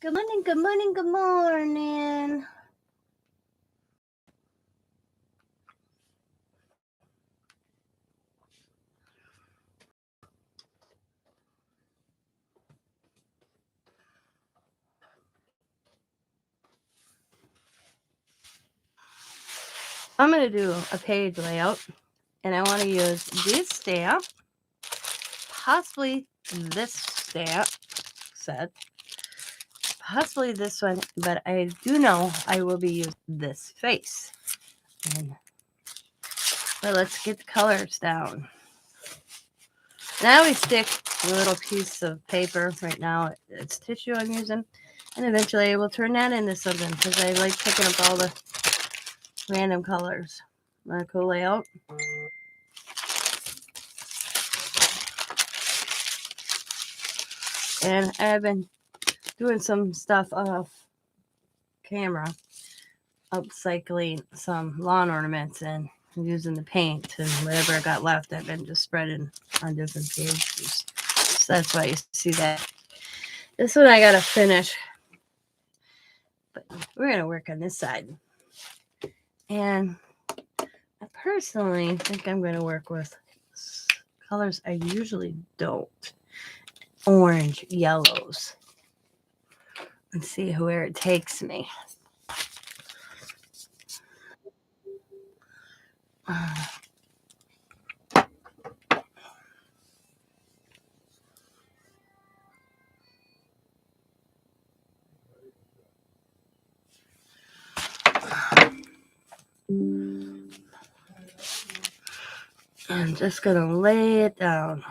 Good morning, good morning, good morning. I'm going to do a page layout, and I want to use this stamp, possibly this stamp set, possibly this one, but I do know I will be using this face. But let's get the colors down. Now we stick a little piece of paper. Right now it's tissue I'm using, and eventually I will turn that into something because I like picking up all the random colors. Want a cool layout? And I've been doing some stuff off camera, upcycling some lawn ornaments and using the paint and whatever I got left. I've been just spreading on different pages. So that's why you see that. This one I gotta finish, but we're gonna work on this side. And I personally think I'm gonna work with colors I usually don't. Orange, yellows. And see where it takes me. I'm just gonna lay it down.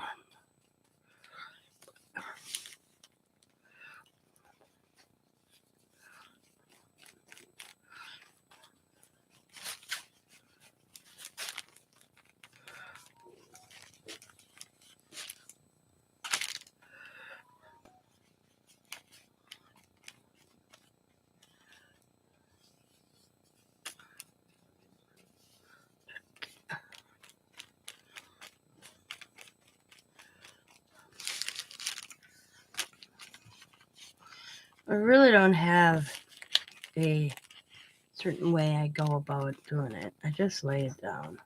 I really don't have a certain way I go about doing it. I just lay it down.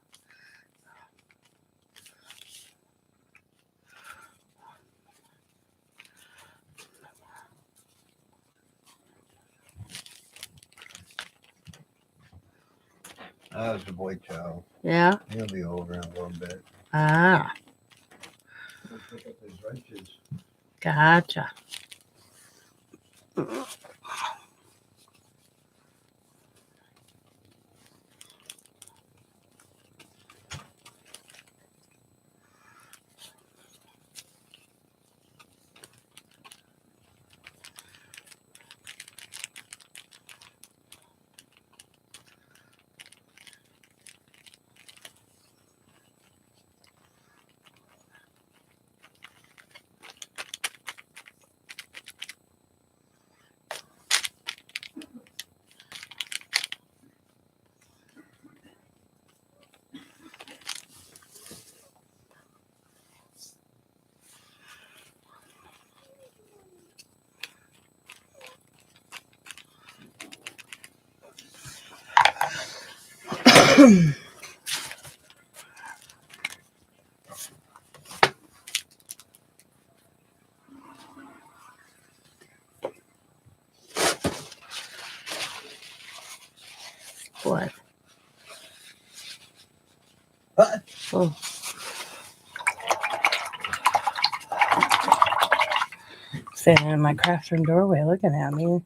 That's the boy Chow. Yeah? He'll be over in a little bit. Ah. He'll pick up his wrenches. Gotcha. What? What? Oh. Standing in my craft room doorway looking at me.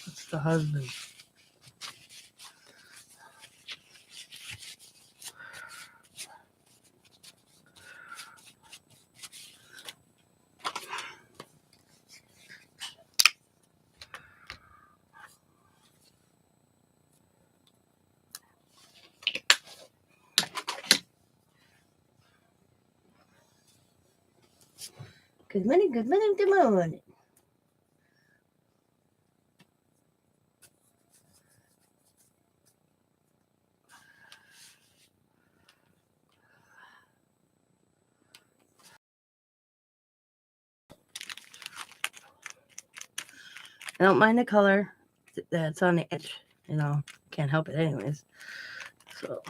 It's the husband. Good morning, good morning, good morning. I don't mind the color that's on the edge. You know, can't help it anyways. So.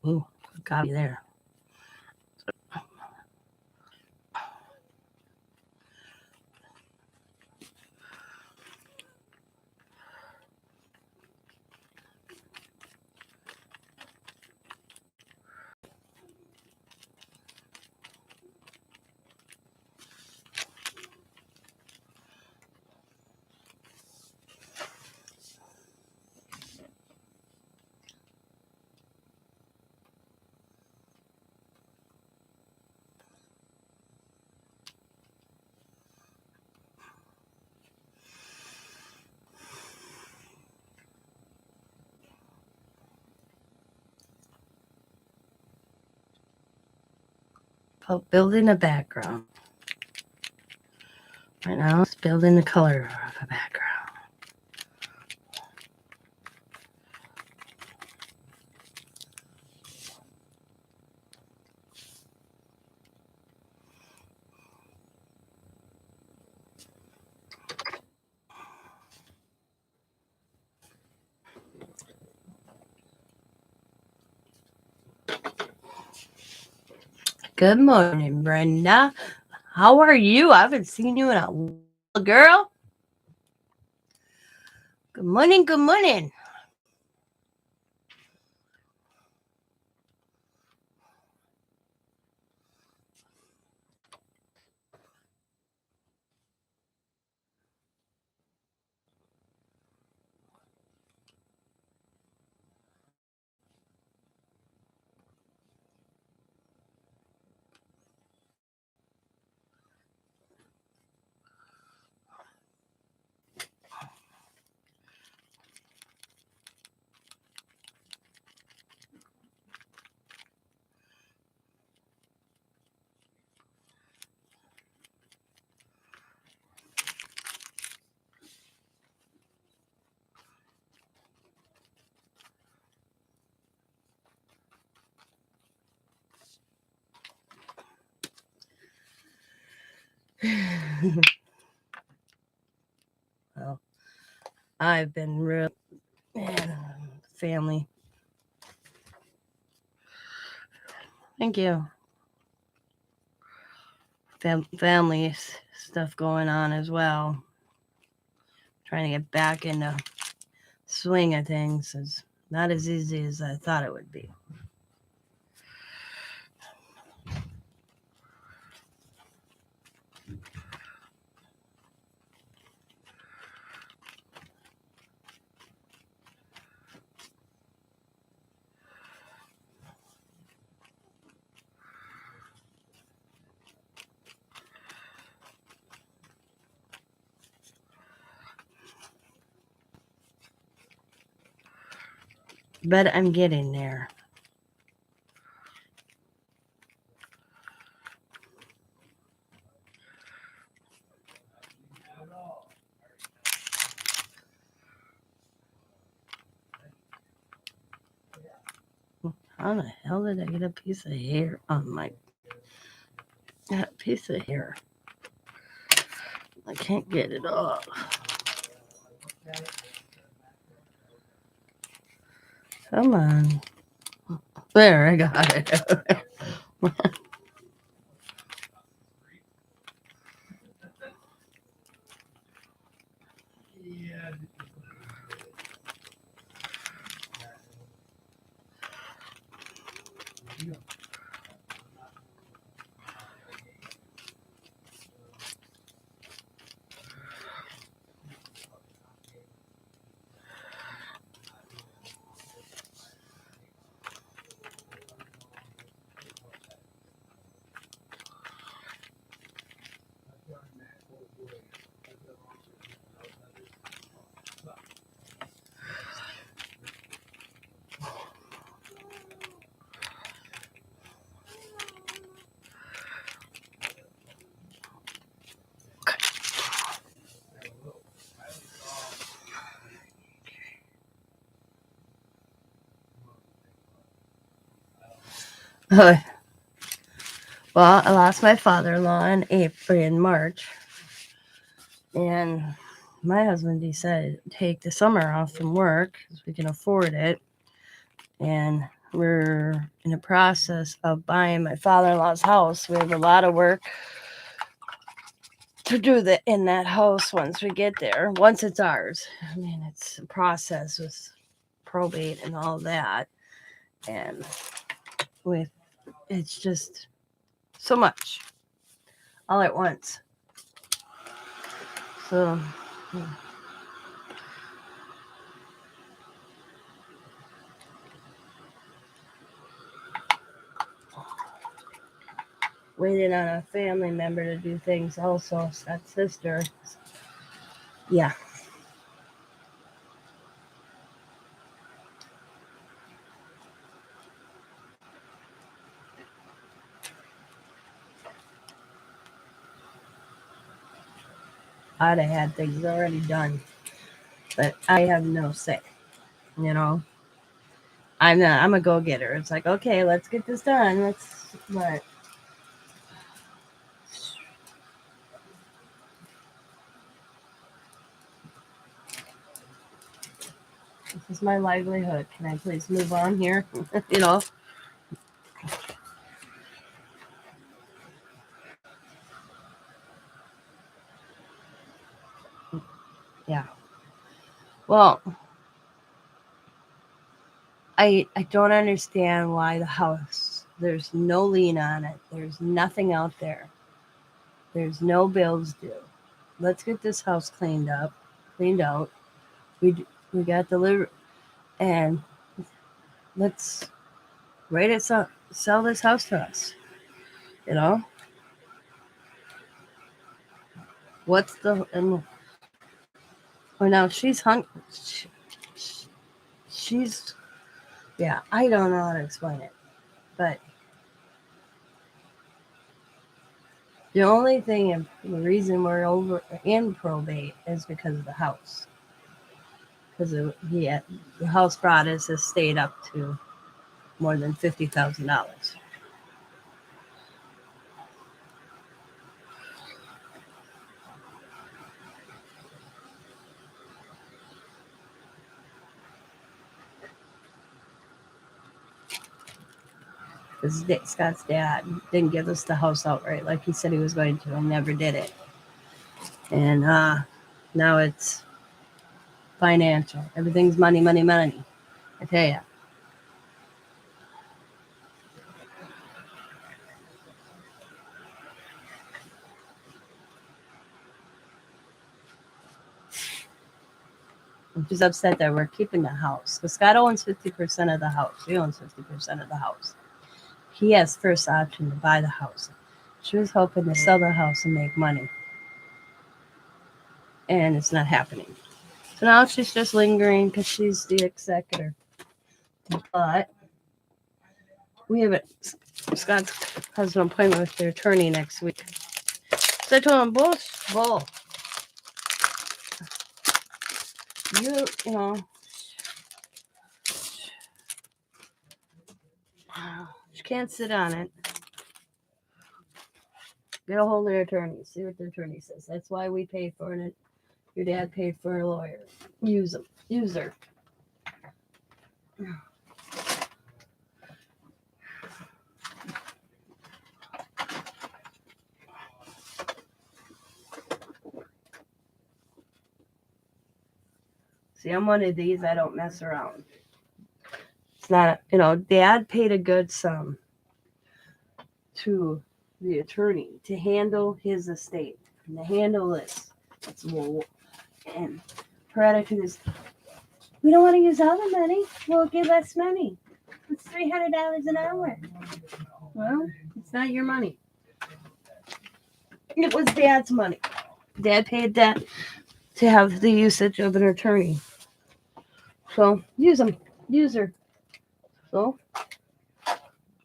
Ooh, got me there. Building a background. Right now, it's building the color of a background. Good morning, Brenda. How are you? I haven't seen you in a while, girl. Good morning, good morning. Well, I've been real family. Thank you. Family stuff going on as well. Trying to get back in the swing of things is not as easy as I thought it would be. But I'm getting there. How the hell did I get a piece of hair on my that piece of hair? I can't get it off. Come on. There, I got it. Well, I lost my father-in-law in March, and my husband decided to take the summer off from work because we can afford it, and we're in the process of buying my father-in-law's house. We have a lot of work to do that in that house once we get there. Once it's ours, I mean, it's a process with probate and all that, and with it's just so much all at once. So waiting on a family member to do things also. That sister. Yeah. I'd have had things already done, but I have no say. You know, I'm a go getter. It's like, okay, let's get this done. But this is my livelihood. Can I please move on here? you know, yeah. Well, I don't understand why the house. There's no lien on it. There's nothing out there. There's no bills due. Let's get this house cleaned out. We got the and let's write it sell this house to us. You know what's the and well now she's she's yeah, I don't know how to explain it, but the only thing and the reason we're over in probate is because of the house, because the house brought his estate up to more than $50,000. Scott's dad didn't give us the house outright like he said he was going to, and never did it. And now it's financial. Everything's money, money, money. I tell you. I'm just upset that we're keeping the house. Because Scott owns 50% of the house. She owns 50% of the house. He has first option to buy the house. She was hoping to sell the house and make money. And it's not happening. So now she's just lingering because she's the executor. But we have it. Scott has an appointment with the attorney next week. So I told him, bull, you know, she can't sit on it. Get a hold of the attorney. See what the attorney says. That's why we pay for it. Your dad paid for a lawyer. Use him. Use her. See, I'm one of these. I don't mess around. It's not, Dad paid a good sum to the attorney to handle his estate and to handle this. And her attitude is, we don't want to use all the money. We'll get less money. It's $300 an hour. Well, it's not your money. It was Dad's money. Dad paid that to have the usage of an attorney. So use them. Use her. So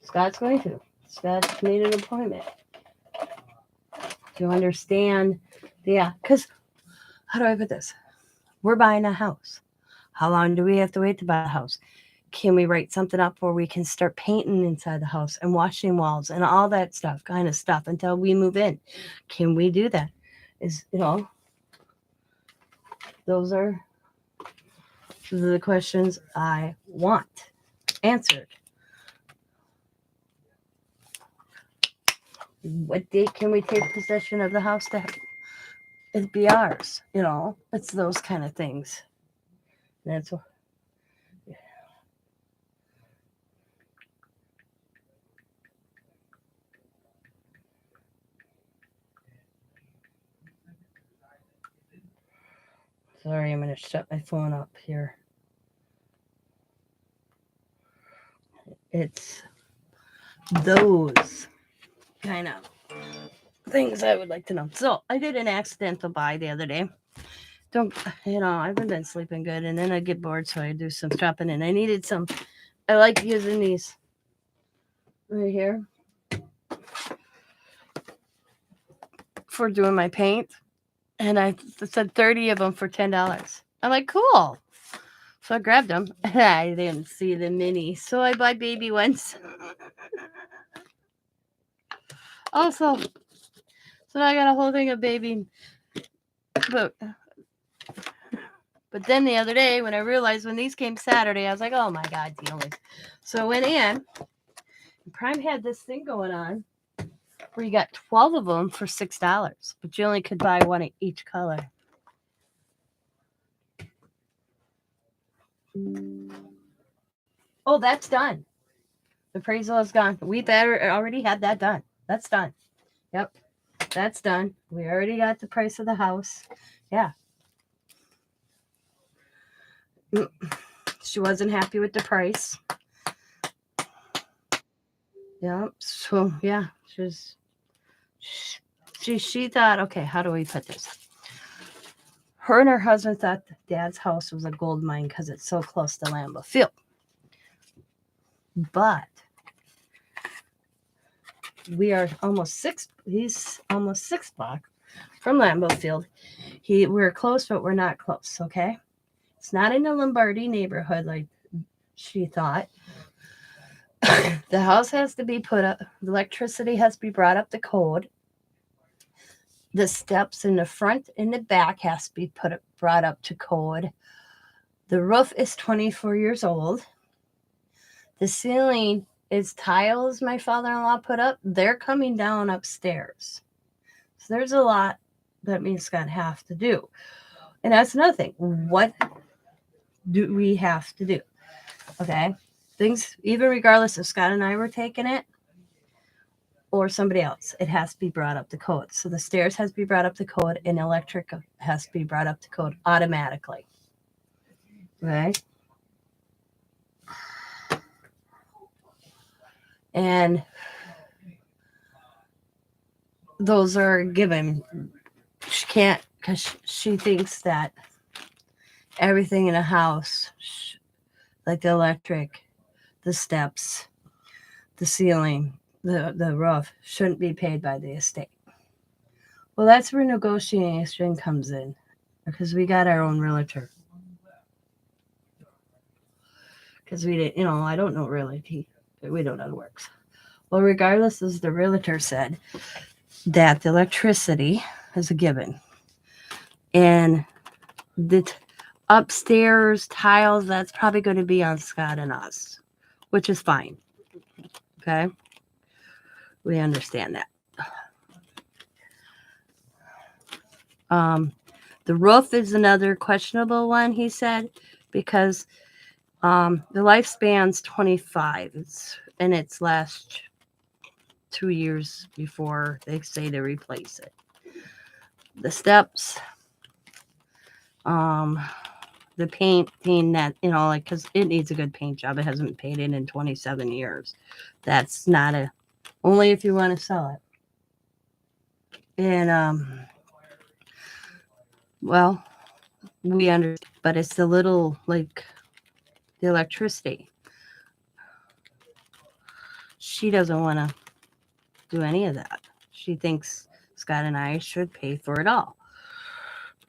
Scott's going to. Scott made an appointment to understand. Yeah, because how do I put this? We're buying a house. How long do we have to wait to buy a house? can we write something up where we can start painting inside the house and washing walls and all that stuff, kind of stuff until we move in? Can we do that? Those are the questions I want answered. What date can we take possession of the house to it be ours? It's those kind of things. That's what. Sorry, I'm going to shut my phone up here. It's those kind of things I would like to know. So I did an accidental buy the other day. I haven't been sleeping good, and then I get bored, so I do some shopping, and I needed some. I like using these right here for doing my paint, and I said 30 of them for $10. I'm like, cool. So I grabbed them. I didn't see the mini, so I buy baby ones. Also, so now I got a whole thing of baby. But then the other day, when I realized when these came Saturday, I was like, oh my God, dealing. So I went in. Prime had this thing going on where you got 12 of them for $6, but you only could buy one of each color. Oh, that's done. The appraisal is gone. We already had that done. That's done. Yep, that's done. We already got the price of the house. Yeah. She wasn't happy with the price. Yeah. So yeah, she thought, okay, how do we put this? Her and her husband thought Dad's house was a gold mine because it's so close to Lambeau Field. But he's almost 6 blocks from Lambeau Field. We're close, but we're not close, okay? It's not in the Lombardi neighborhood like she thought. The house has to be put up. The electricity has to be brought up to code. The steps in the front and the back has to be brought up to code. The roof is 24 years old. The ceiling is tiles my father-in-law put up. They're coming down upstairs. So there's a lot that me and Scott have to do. And that's another thing. What do we have to do? Okay. Things, even regardless if Scott and I were taking it or somebody else, it has to be brought up to code. So the stairs has to be brought up to code and electric has to be brought up to code automatically. Okay. And those are given. She can't, because she thinks that everything in a house, like the electric, the steps, the ceiling, the roof, shouldn't be paid by the estate. Well, that's where negotiation comes in, because we got our own realtor. Because we didn't, I don't know realty. We don't know how it works. Well, regardless, as the realtor said, that the electricity is a given. And the upstairs tiles, that's probably going to be on Scott and us, which is fine. Okay? We understand that. The roof is another questionable one, he said, because the lifespan's 25. It's last 2 years before they say to replace it. The steps, the painting that, because it needs a good paint job. It hasn't been painted in 27 years. That's not only if you want to sell it. And, well, we understand, but it's the little, like, the electricity. She doesn't want to do any of that. She thinks Scott and I should pay for it all.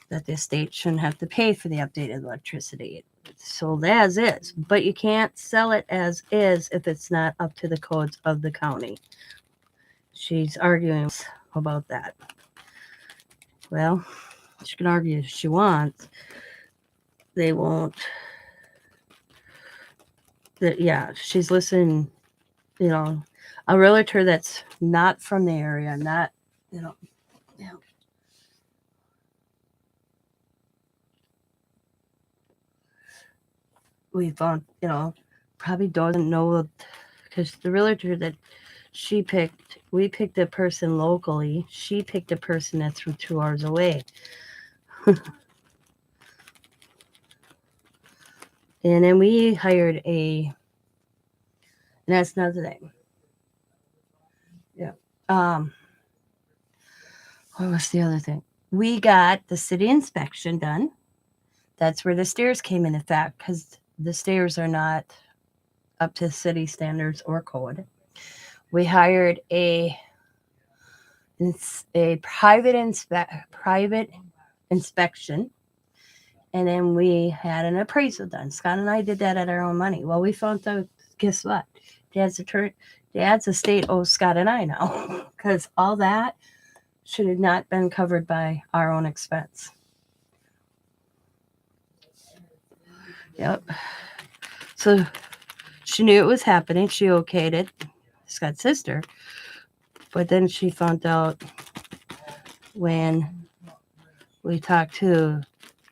That the estate shouldn't have to pay for the updated electricity. sold as is, but you can't sell it as is if it's not up to the codes of the county. She's arguing about that. Well, she can argue if she wants. They won't. Yeah, she's listening, a realtor that's not from the area, not, yeah. We found, probably doesn't know because the realtor that she picked, we picked a person locally. She picked a person that's from 2 hours away. And then we hired and that's another thing. Yeah. What was the other thing? We got the city inspection done. That's where the stairs came in effect because the stairs are not up to city standards or code. We hired a private inspection, and then we had an appraisal done. Scott and I did that at our own money. Well, we found out, guess what? Dad's estate owes Scott and I now because all that should have not been covered by our own expense. Yep. So she knew it was happening. She okayed it, Scott's sister. But then she found out when we talked to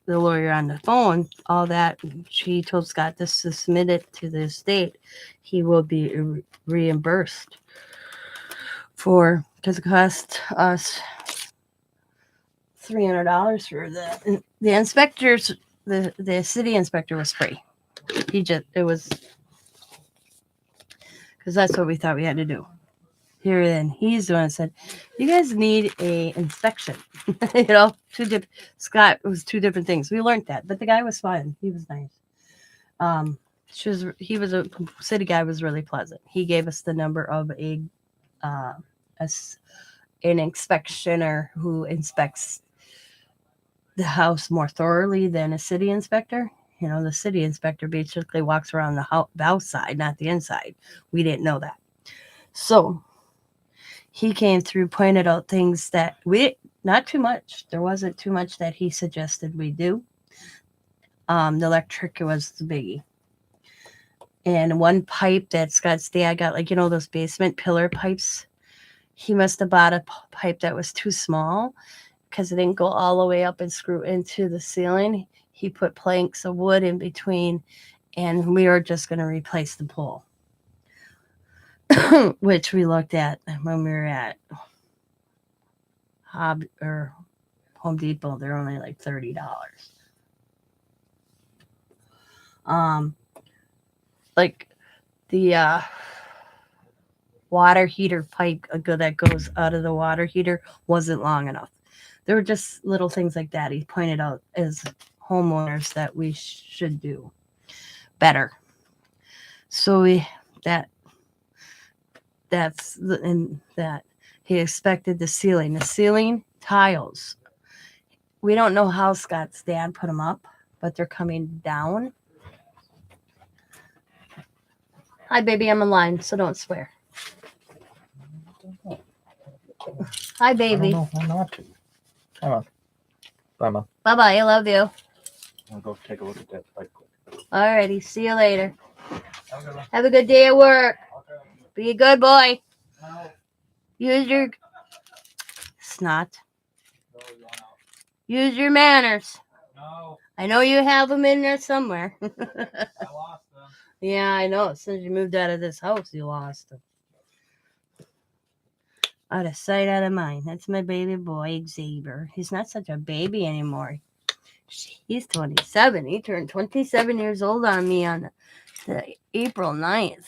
the lawyer on the phone, all that, she told Scott to submit it to the estate. He will be reimbursed because it cost us $300 for the inspectors. The city inspector was free. It was because that's what we thought we had to do. Here then he's the one that said, "You guys need a inspection." Scott, it was two different things. We learned that, but the guy was fine. He was nice. He was a city guy. Was really pleasant. He gave us the number of an inspectioner who inspects the house more thoroughly than a city inspector. The city inspector basically walks around the outside, not the inside. We didn't know that. So he came through, pointed out things that not too much. There wasn't too much that he suggested we do. The electric was the biggie. And one pipe that Scott's dad got, those basement pillar pipes. He must have bought a pipe that was too small because it didn't go all the way up and screw into the ceiling. He put planks of wood in between, and we were just going to replace the pole, which we looked at when we were at Home Depot. They're only like $30. Like the water heater pipe that goes out of the water heater wasn't long enough. There were just little things like that he pointed out as homeowners that we should do better. So that he expected the ceiling tiles. We don't know how Scott's dad put them up, but they're coming down. Hi, baby, I'm online, so don't swear. Hi, baby. I don't know how not to. Come on. Bye, Mom. Bye-bye, I love you. I'll go take a look at that right quick. Alrighty, see you later. Have a good day at work. Be a good boy. Use your snot. Use your manners. No. I know you have them in there somewhere. I lost them. Yeah, I know. As soon as you moved out of this house, you lost them. Out of sight, out of mind. That's my baby boy, Xavier. He's not such a baby anymore. He's 27. He turned 27 years old on me on the April 9th.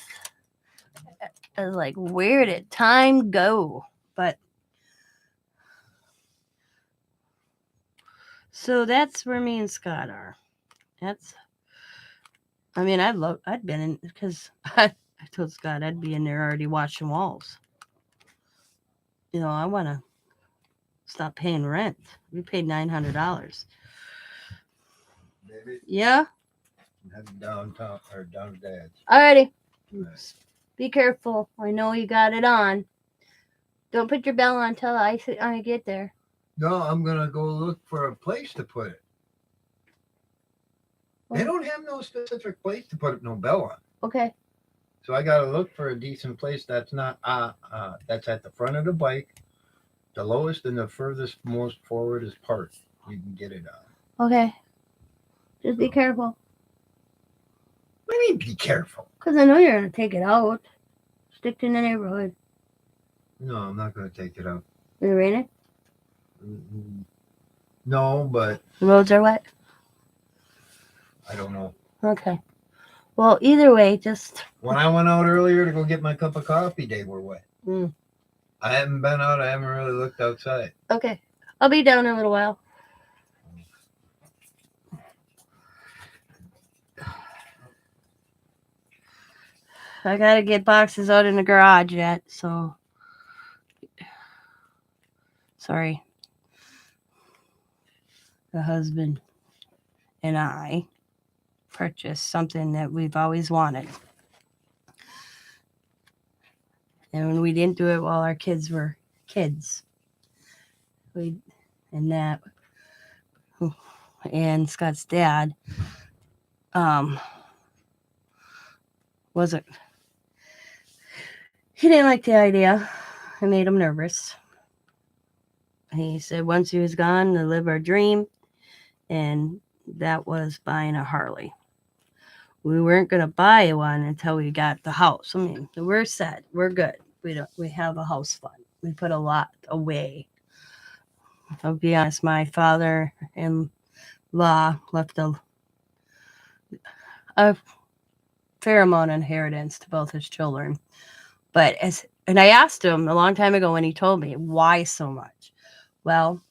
I was like, where did time go? But so that's where me and Scott are. I'd been in, because I told Scott I'd be in there already washing walls. I want to stop paying rent. We paid $900. Baby, Yeah? I'm heading downtown or down to Dad's. Alrighty. Right. Be careful. I know you got it on. Don't put your bell on till I get there. No, I'm gonna go look for a place to put it. They Oh. don't have no specific place to put no bell on. Okay. So I gotta look for a decent place that's not that's at the front of the bike, the lowest and the furthest most forwardest part you can get it on. Okay. Just be careful. What do you mean be careful? Because I know you're going to take it out. Stick to the neighborhood. No, I'm not gonna take it out. Is it raining? No, but The roads are wet? I don't know. Okay. Well, either way, just... When I went out earlier to go get my cup of coffee, they were wet. Mm. I haven't been out. I haven't really looked outside. Okay. I'll be down in a little while. I got to get boxes out in the garage yet, so... Sorry. The husband and I purchased something that we've always wanted. And we didn't do it while our kids were kids. And Scott's dad wasn't, he didn't like the idea. It made him nervous. He said once he was gone to live our dream, and that was buying a Harley. We weren't going to buy one until we got the house. I mean, we're set. We're good. We have a house fund. We put a lot away. I'll be honest, my father-in-law left a fair amount of inheritance to both his children. And I asked him a long time ago when he told me, why so much? Well,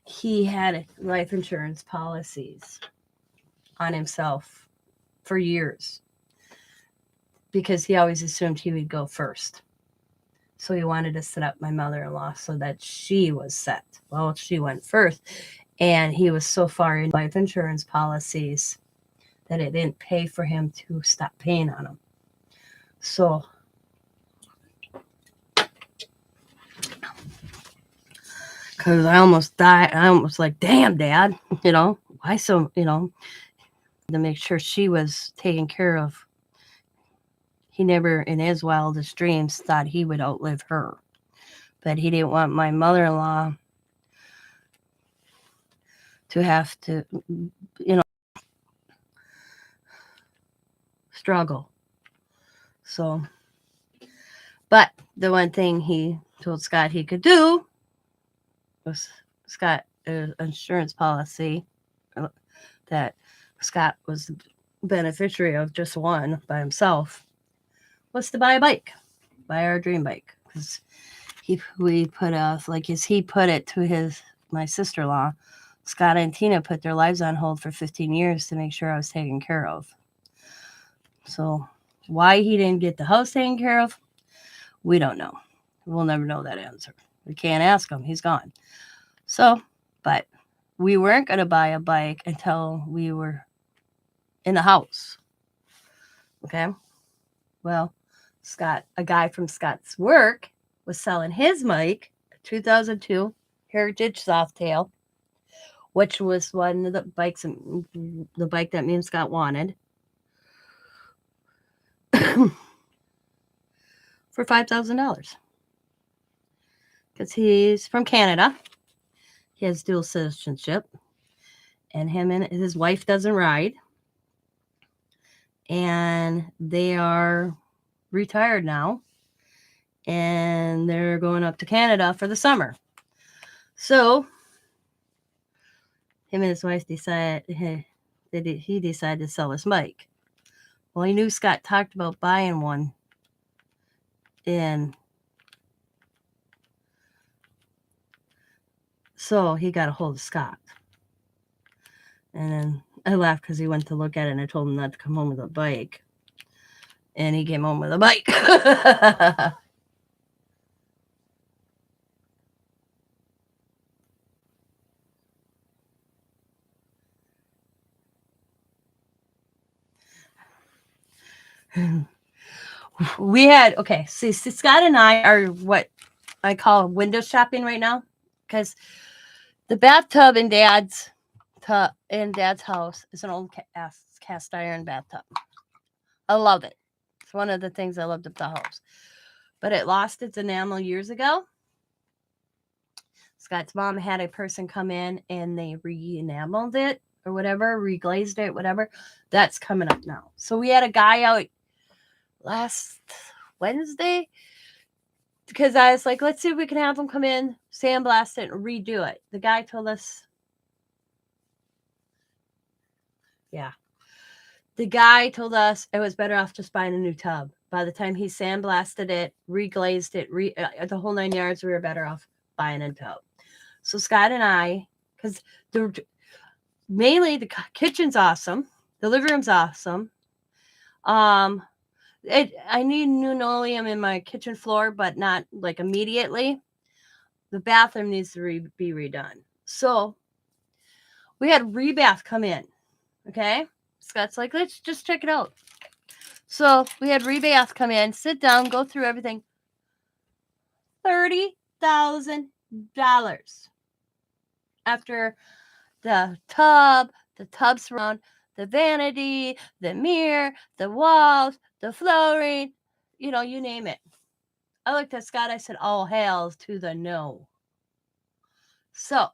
he had life insurance policies on himself for years because he always assumed he would go first. So he wanted to set up my mother-in-law so that she was set. Well, she went first, and he was so far in life insurance policies that it didn't pay for him to stop paying on them. So because I almost died. I almost like, damn, Dad, why so, to make sure she was taken care of. He never in his wildest dreams thought he would outlive her. But he didn't want my mother-in-law to have to, struggle. So, but the one thing he told Scott he could do was Scott insurance policy that Scott was the beneficiary of, just one by himself, was to buy a bike, buy our dream bike. Because he put it to my sister-in-law. Scott and Tina put their lives on hold for 15 years to make sure I was taken care of. So why he didn't get the house taken care of, we don't know. We'll never know that answer. We can't ask him. He's gone. So, but we weren't going to buy a bike until we were in the house. Okay? Well, a guy from Scott's work was selling his bike, a 2002 Heritage Softail, which was one of the bike that me and Scott wanted, for $5,000. Because he's from Canada. He has dual citizenship. And him and his wife doesn't ride. And they are retired now. And they're going up to Canada for the summer. So him and his wife decided to sell his bike. Well, he knew Scott talked about buying one. And so he got a hold of Scott. And then I laughed because he went to look at it and I told him not to come home with a bike. And he came home with a bike. We had, okay, see, Scott and I are what I call window shopping right now, because the bathtub in Dad's house is an old cast iron bathtub. I love it. It's one of the things I loved about the house. But it lost its enamel years ago. Scott's mom had a person come in and they re-enameled it or whatever, reglazed it, whatever. That's coming up now. So we had a guy out last Wednesday because I was like, let's see if we can have him come in, sandblast it, and redo it. The guy told us, the guy told us it was better off just buying a new tub. By the time he sandblasted it, reglazed it, the whole 9 yards, we were better off buying a tub. So Scott and I, because mainly the kitchen's awesome, the living room's awesome. I need new linoleum in my kitchen floor, but not like immediately. The bathroom needs to be redone. So we had rebath come in. Okay, Scott's like, let's just check it out. So we had rebath come in, sit down, go through everything. $30,000 after the tub surround, the vanity, the mirror, the walls, the flooring, you name it. I looked at Scott, I said, all hails to the no. So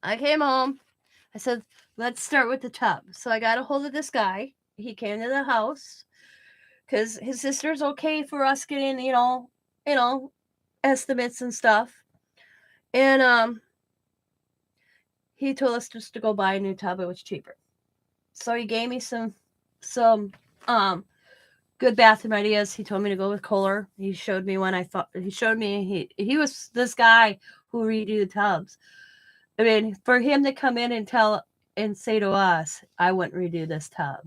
I came home. I said, let's start with the tub. So I got a hold of this guy. He came to the house because his sister's okay for us getting, estimates and stuff. And he told us just to go buy a new tub. It was cheaper. So he gave me some good bathroom ideas. He told me to go with Kohler. He showed me he was this guy who redo the tubs. I mean, for him to come in and say to us, I wouldn't redo this tub.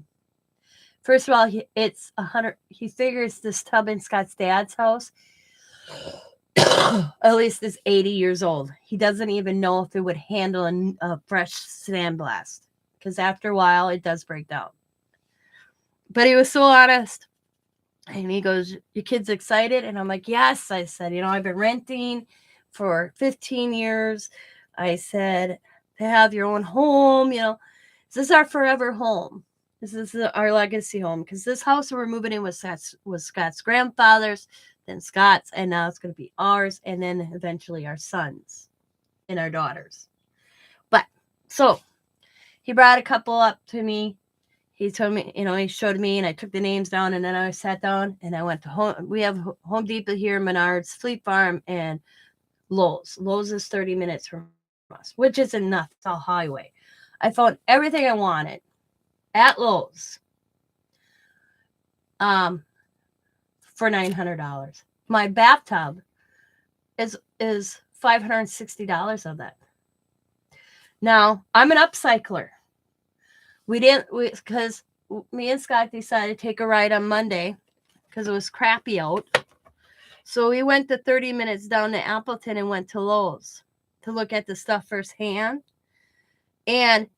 First of all, it's 100. He figures this tub in Scott's dad's house at least is 80 years old. He doesn't even know if it would handle a fresh sandblast because after a while it does break down. But he was so honest. And he goes, your kid's excited? And I'm like, yes. I said, I've been renting for 15 years. I said, to have your own home, this is our forever home. This is our legacy home. Because this house we're moving in was Scott's grandfather's, then Scott's, and now it's going to be ours, and then eventually our sons and our daughters. But, so, he brought a couple up to me. He told me, he showed me, and I took the names down, and then I sat down, and I went to home. We have Home Depot here, Menards, Fleet Farm, and Lowe's. Lowe's is 30 minutes from us, which isn't enough. It's all highway. I found everything I wanted at Lowe's for $900. My bathtub is $560 of that. Now, I'm an upcycler. Because me and Scott decided to take a ride on Monday because it was crappy out. So we went to 30 minutes down to Appleton and went to Lowe's to look at the stuff firsthand. And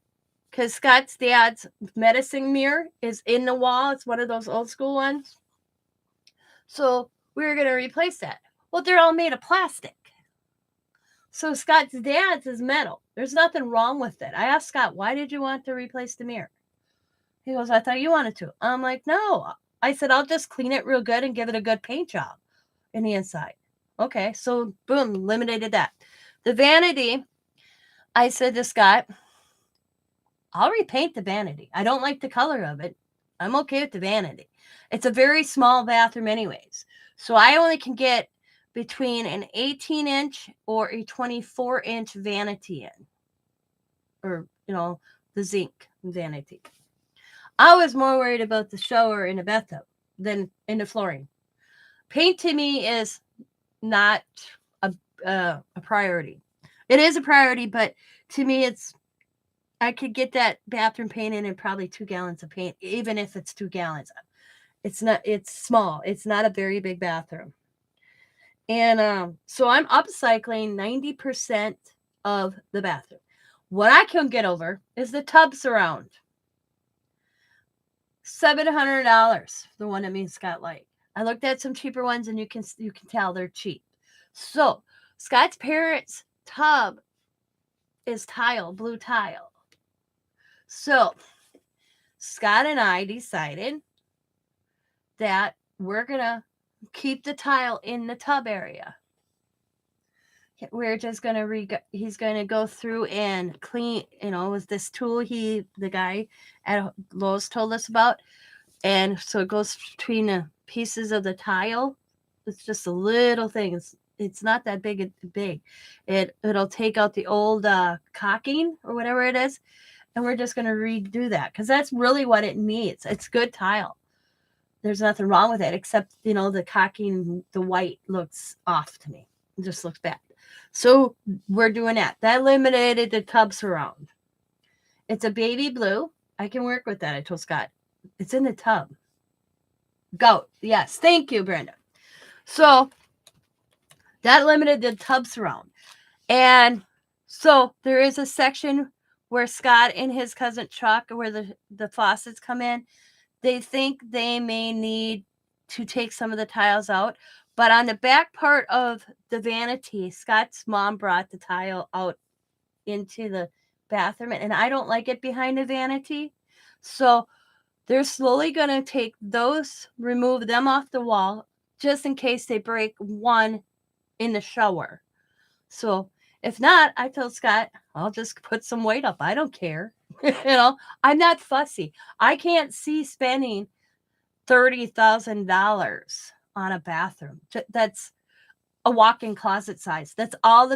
because Scott's dad's medicine mirror is in the wall. It's one of those old school ones. So we were going to replace that. Well, they're all made of plastic. So Scott's dad's is metal. There's nothing wrong with it. I asked Scott, why did you want to replace the mirror? He goes, I thought you wanted to. I'm like, no. I said, I'll just clean it real good and give it a good paint job in the inside. Okay, so boom, eliminated that. The vanity, I said to Scott, I'll repaint the vanity. I don't like the color of it. I'm okay with the vanity. It's a very small bathroom anyways. So I only can get between an 18-inch or a 24-inch vanity in. Or, the zinc vanity. I was more worried about the shower in the bathtub than in the flooring. Paint to me is not a priority. It is a priority, but to me I could get that bathroom painted in probably 2 gallons of paint, even if it's 2 gallons. It's small. It's not a very big bathroom. And so I'm upcycling 90% of the bathroom. What I can get over is the tub surround. $700. The one that me and Scott like. I looked at some cheaper ones, and you can tell they're cheap. So Scott's parents' tub is tile, blue tile. So Scott and I decided that we're gonna keep the tile in the tub area. We're just gonna he's gonna go through and clean, with this tool the guy at Lowe's told us about. And so it goes between the pieces of the tile. It's just a little thing. It's not that big. It'll take out the old caulking or whatever it is, and we're just gonna redo that because that's really what it needs. It's good tile. There's nothing wrong with it except the caulking, the white looks off to me. It just looks bad. So we're doing that. That eliminated the tub surround. It's a baby blue. I can work with that. I told Scott. It's in the tub. Goat. Yes. Thank you, Brenda. So that limited the tub surround. And so there is a section where Scott and his cousin Chuck, where the faucets come in, they think they may need to take some of the tiles out. But on the back part of the vanity, Scott's mom brought the tile out into the bathroom, and I don't like it behind the vanity. So they're slowly going to take those, remove them off the wall, just in case they break one in the shower. So if not, I told Scott, I'll just put some weight up. I don't care. I'm not fussy. I can't see spending $30,000 on a bathroom. That's a walk-in closet size. That's all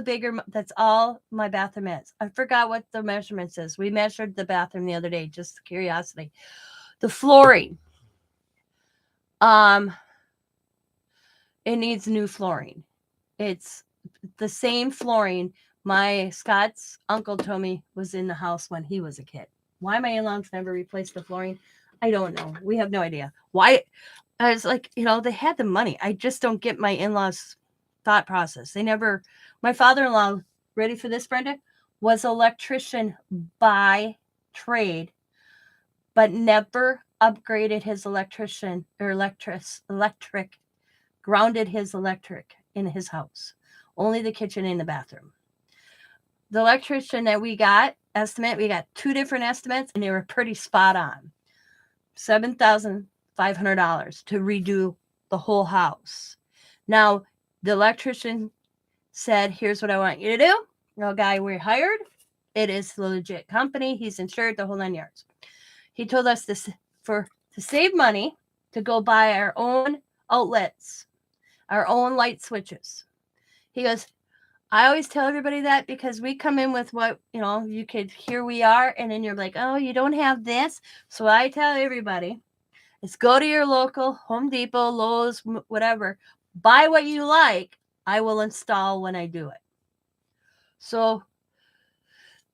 my bathroom is. I forgot what the measurements is. We measured the bathroom the other day, just curiosity. The flooring. It needs new flooring. It's the same flooring my Scott's uncle told me was in the house when he was a kid. Why my in-laws never replaced the flooring, I don't know. We have no idea. Why? I was like, they had the money. I just don't get my in-laws' thought process. My father-in-law, ready for this, Brenda, was an electrician by trade, but never upgraded his electric, grounded his electric in his house. Only the kitchen and the bathroom. The electrician that we got two different estimates, and they were pretty spot on. $7,500 to redo the whole house. Now, the electrician said, here's what I want you to do. The guy we hired, it is a legit company. He's insured, the whole 9 yards. He told us to save money, to go buy our own outlets, our own light switches. He goes, I always tell everybody that because we come in with what, you could, here we are, and then you're like, oh, you don't have this. So I tell everybody, is go to your local Home Depot, Lowe's, whatever, buy what you like. I will install when I do it. So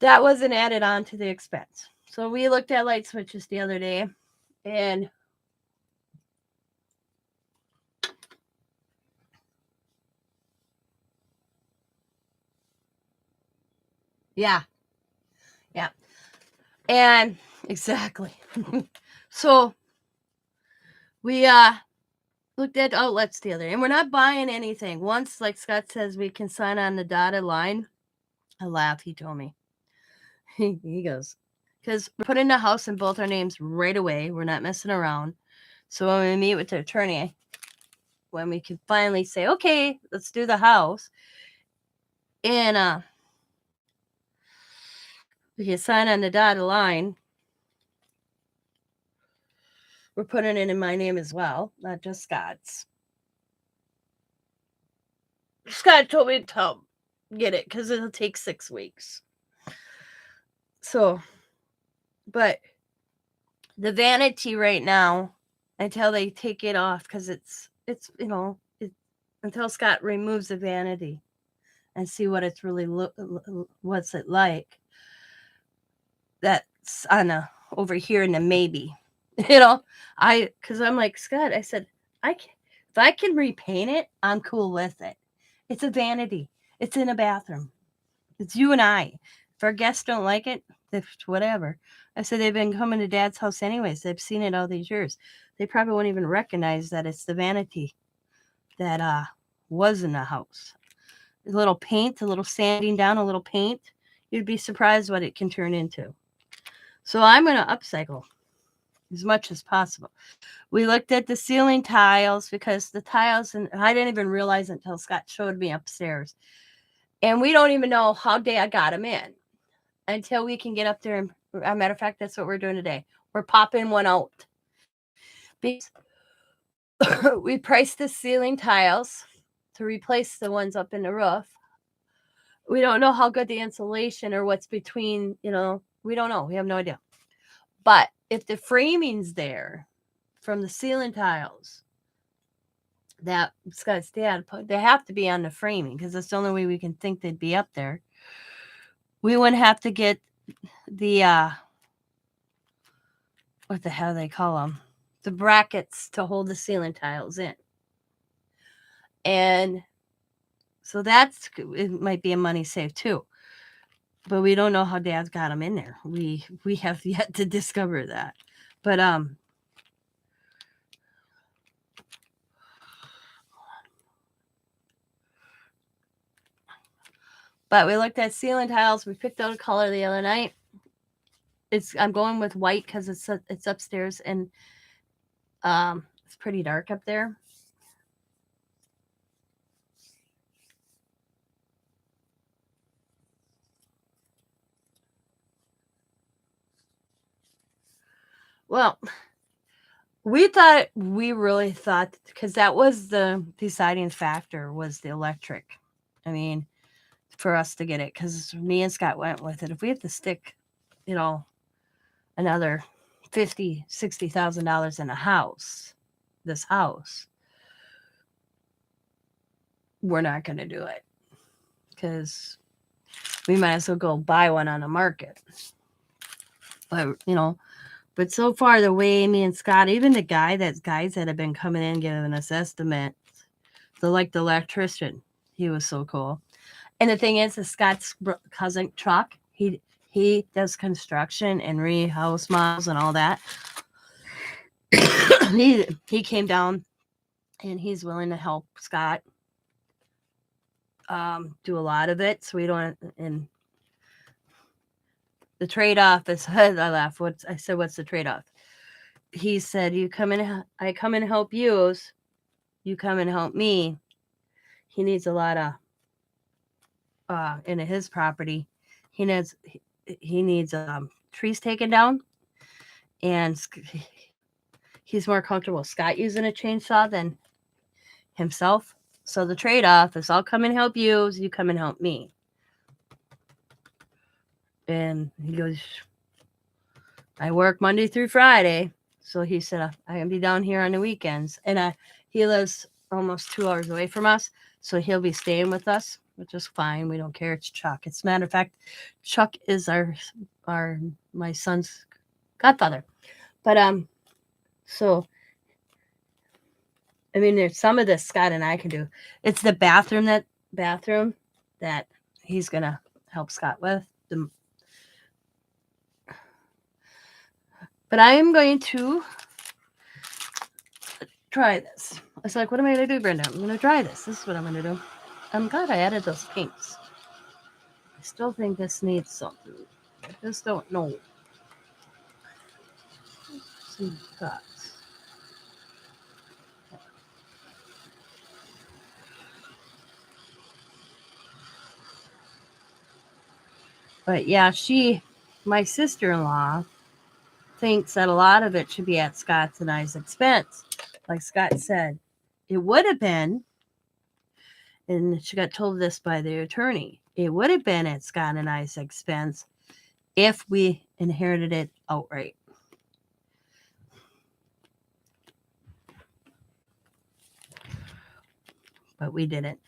that wasn't added on to the expense. So we looked at light switches the other day, and yeah. And exactly. So we looked at outlets the other day, and we're not buying anything. Once, like Scott says, we can sign on the dotted line. I laugh. He told me. He goes, because we're putting the house in both our names right away. We're not messing around. So when we meet with the attorney, when we can finally say, okay, let's do the house, and we can sign on the dotted line. We're putting it in my name as well, not just Scott's. Scott told me to get it because it'll take 6 weeks. So, but the vanity right now, until they take it off, because it's until Scott removes the vanity and see what it's really what's it like. That's over here in the maybe, because I'm like, Scott, I said, if I can repaint it, I'm cool with it. It's a vanity. It's in a bathroom. It's you and I. If our guests don't like it, whatever. I said, they've been coming to Dad's house anyways. They've seen it all these years. They probably won't even recognize that it's the vanity that was in the house. A little paint, a little sanding down, a little paint. You'd be surprised what it can turn into. So I'm going to upcycle as much as possible. We looked at the ceiling tiles because the tiles, and I didn't even realize it until Scott showed me upstairs. And we don't even know how Dad got them in until we can get up there. And, as a matter of fact, that's what we're doing today. We're popping one out. Because we priced the ceiling tiles to replace the ones up in the roof. We don't know how good the insulation or what's between, we don't know. We have no idea. But if the framing's there from the ceiling tiles that Scott's dad put, they have to be on the framing because that's the only way we can think they'd be up there. We wouldn't have to get the, what the hell they call them? The brackets to hold the ceiling tiles in. And so it might be a money save too. But we don't know how Dad's got them in there. We have yet to discover that. But we looked at ceiling tiles. We picked out a color the other night. I'm going with white because it's upstairs and it's pretty dark up there. Well, we really thought, because that was the deciding factor, was the electric. I mean, for us to get it, because me and Scott went with it. If we have to stick, another $50,000-$60,000 in this house, we're not going to do it, because we might as well go buy one on the market. But so far, the way me and Scott, even the guys that have been coming in giving us estimates, the electrician, he was so cool. And the thing is, Scott's cousin Chuck, he does construction and rehouse models and all that. he came down, and he's willing to help Scott do a lot of it. So we don't. And the trade-off is, I laugh. I said, what's the trade-off? He said, I come and help you. You come and help me. He needs a lot of into his property. He needs trees taken down, and he's more comfortable Scott using a chainsaw than himself. So the trade-off is, I'll come and help you. You come and help me. And he goes, I work Monday through Friday. So he said, I can be down here on the weekends. And he lives almost 2 hours away from us. So he'll be staying with us, which is fine. We don't care. It's Chuck. It's a matter of fact, Chuck is my son's godfather. But so I mean, there's some of this Scott and I can do. It's the bathroom that he's gonna help Scott with. But I am going to try this. I was like, what am I going to do, Brenda? I'm going to try this. This is what I'm going to do. I'm glad I added those paints. I still think this needs something. I just don't know. Some thoughts. But yeah, my sister-in-law, thinks that a lot of it should be at Scott's and I's expense. Like Scott said, it would have been, and she got told this by the attorney, it would have been at Scott and I's expense if we inherited it outright. But we didn't.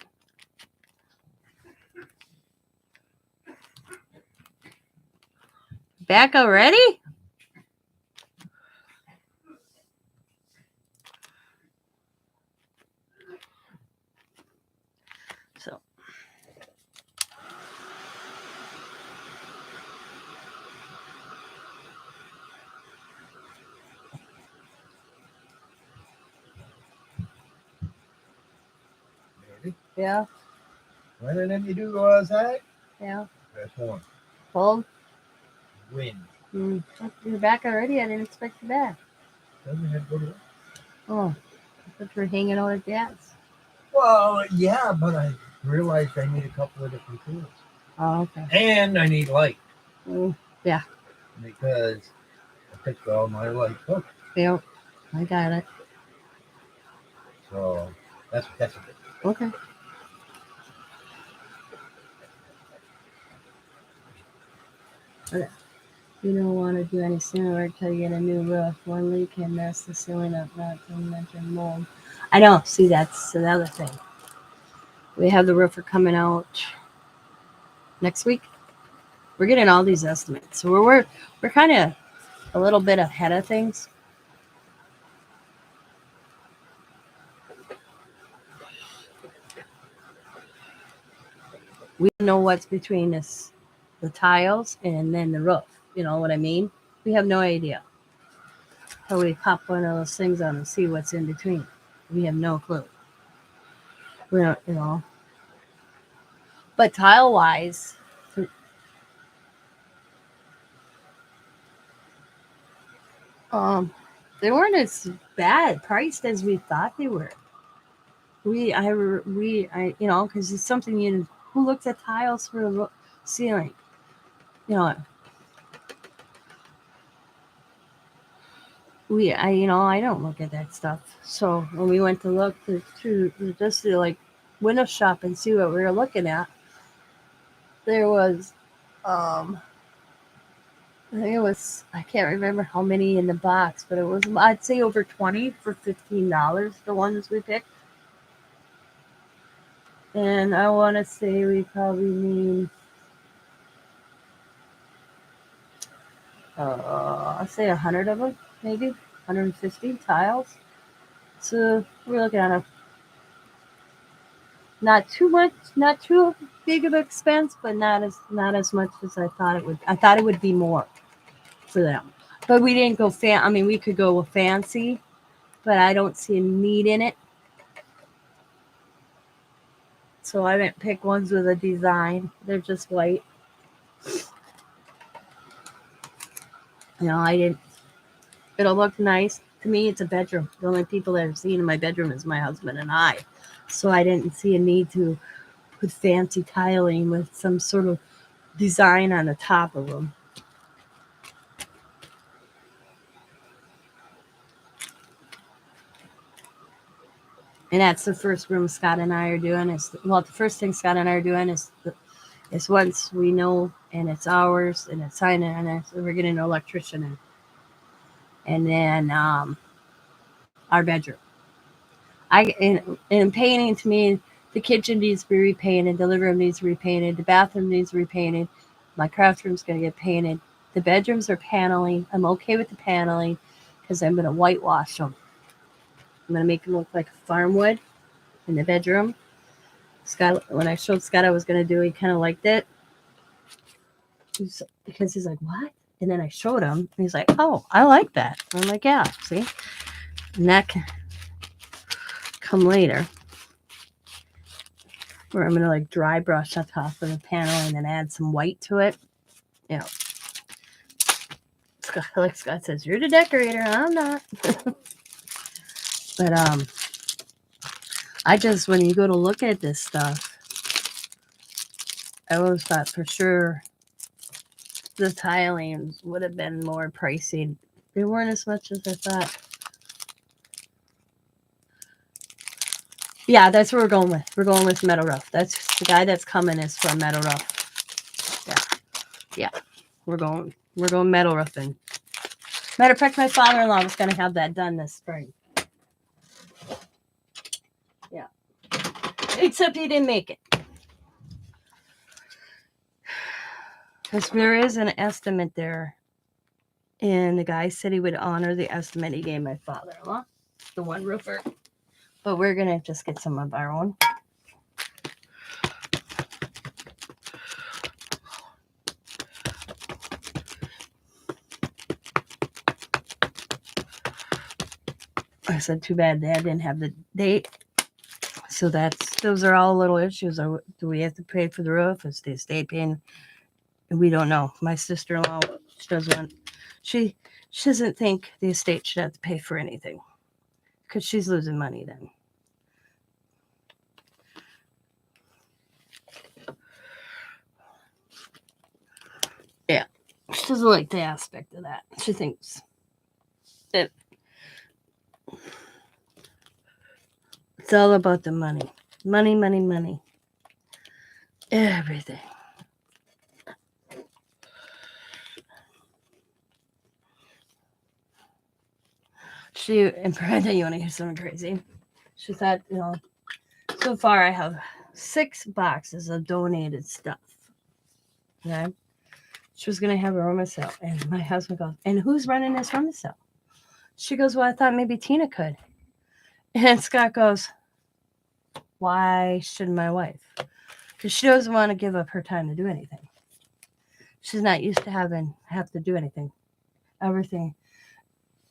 Back already? So. Yeah. Wetter than you do go outside. Yeah. That's one. Cold. Wind. You're back already? I didn't expect you back. Doesn't have to go to work. Oh, I thought you were hanging out at Dad's. Well, yeah, but I realized I need a couple of different tools. Oh, okay. And I need light. Yeah. Because I picked all my light up. Yeah. I got it. So that's a bit. Okay. You don't want to do any sooner until you get a new roof. One leak can mess the ceiling up, not to mention mold. I know. See, that's another thing. We have the roofer coming out next week. We're getting all these estimates, so we're kind of a little bit ahead of things. We don't know what's between the tiles and then the roof. You know what I mean? We have no idea. So we pop one of those things on and see what's in between. We have no clue. We don't, But tile wise, they weren't as bad priced as we thought they were. Because it's something who looks at tiles for the ceiling, you know. I don't look at that stuff. So when we went to look to like window shop and see what we were looking at, there was, I think it was, I can't remember how many in the box, but it was, I'd say over 20 for $15. The ones we picked. And I want to say we probably need, I'll say 100 of them, maybe 150 tiles. So we're looking at not too much, not too big of an expense, but not as much as I thought it would. I thought it would be more for them, but we didn't go I mean, we could go with fancy, but I don't see a need in it. So I didn't pick ones with a design. They're just white. I didn't. It'll look nice. To me, it's a bedroom. The only people that I've seen in my bedroom is my husband and I. So I didn't see a need to put fancy tiling with some sort of design on the top of them. And that's the first room Scott and I are doing. The first thing Scott and I are doing is once we know and it's ours and it's signed on it, so we're getting an electrician in. And then our bedroom. And painting, to me, the kitchen needs to be repainted, the living room needs to be repainted, the bathroom needs to be repainted, my craft room's going to get painted. The bedrooms are paneling. I'm okay with the paneling because I'm going to whitewash them. I'm going to make them look like farmwood in the bedroom. Scott, when I showed Scott I was going to do, he kind of liked it. Because he's like, what? And then I showed him, and he's like, oh, I like that. And I'm like, yeah, see? And that can come later. Where I'm going to like dry brush on top of the paneling and add some white to it. Like Scott says, you're the decorator. I'm not. But I just, when you go to look at this stuff, I always thought for sure the tilings would have been more pricey. They weren't as much as I thought. Yeah, that's what we're going with. We're going with metal roof. That's the guy that's coming is from metal roof. Yeah. We're going metal roofing. Matter of fact, my father-in-law was going to have that done this spring. Yeah. Except he didn't make it. Because there is an estimate there. And the guy said he would honor the estimate he gave my father-in-law, the one roofer. But we're going to just get some of our own. I said, too bad Dad didn't have the date. So those are all little issues. Do we have to pay for the roof? Is the estate paying? We don't know. My sister-in-law, she doesn't think the estate should have to pay for anything because she's losing money then. Yeah, she doesn't like the aspect of that. She thinks it's all about the money. Money, money, money. Everything. And Brenda, you want to hear something crazy? She thought, so far I have 6 boxes of donated stuff. Okay? She was going to have a rummage sale. And my husband goes, and who's running this rummage sale? She goes, well, I thought maybe Tina could. And Scott goes, why shouldn't my wife? Because she doesn't want to give up her time to do anything. She's not used to have to do anything. Everything.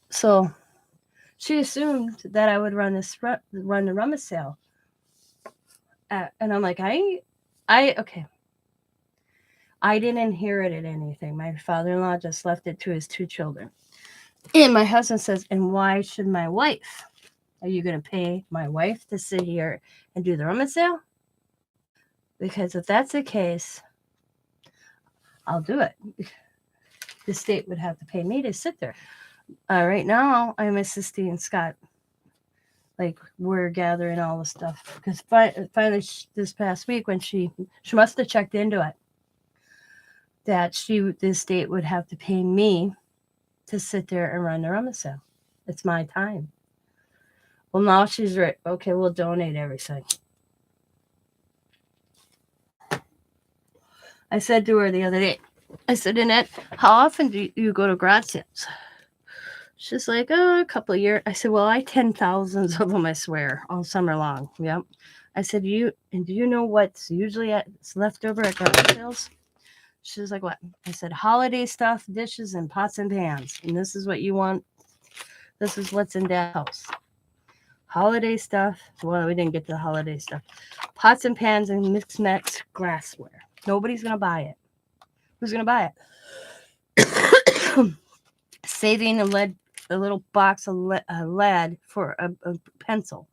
So she assumed that I would run the rummage sale. And I'm like, okay. I didn't inherit anything. My father-in-law just left it to his 2 children. And my husband says, and why should my wife? Are you going to pay my wife to sit here and do the rummage sale? Because if that's the case, I'll do it. The state would have to pay me to sit there. Right now, I'm assisting Scott. Like, we're gathering all the stuff. Because finally, this past week, when she must have checked into it, that the state would have to pay me to sit there and run the rummage sale. It's my time. Well, now she's right. Okay, we'll donate everything. I said to her the other day, I said, Annette, how often do you go to garage sales? She's like, a couple of years. I said, well, I 10,000s of them, I swear, all summer long. Yep. I said, do you know what's usually left over at garage sales? She's like, what? I said, holiday stuff, dishes, and pots and pans. And this is what you want. This is what's in that house. Holiday stuff. Well, we didn't get to the holiday stuff. Pots and pans and mixed glassware. Nobody's going to buy it. Who's going to buy it? Saving a little box of lead for a pencil.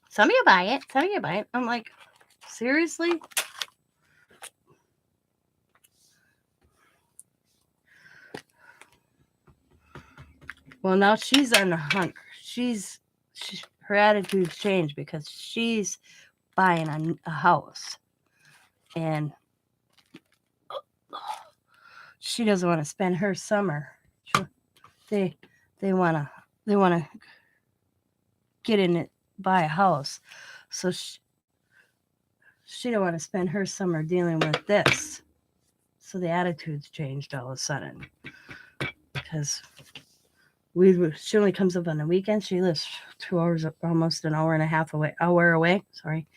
Some of you buy it. Some of you buy it. I'm like, seriously? Well, now she's on the hunt. Her attitude's changed because she's buying a house, and she doesn't want to spend her summer. They want to get in it, buy a house, so she don't want to spend her summer dealing with this. So the attitude's changed all of a sudden because she only comes up on the weekend. She lives 2 hours, almost an hour and a half away. Sorry,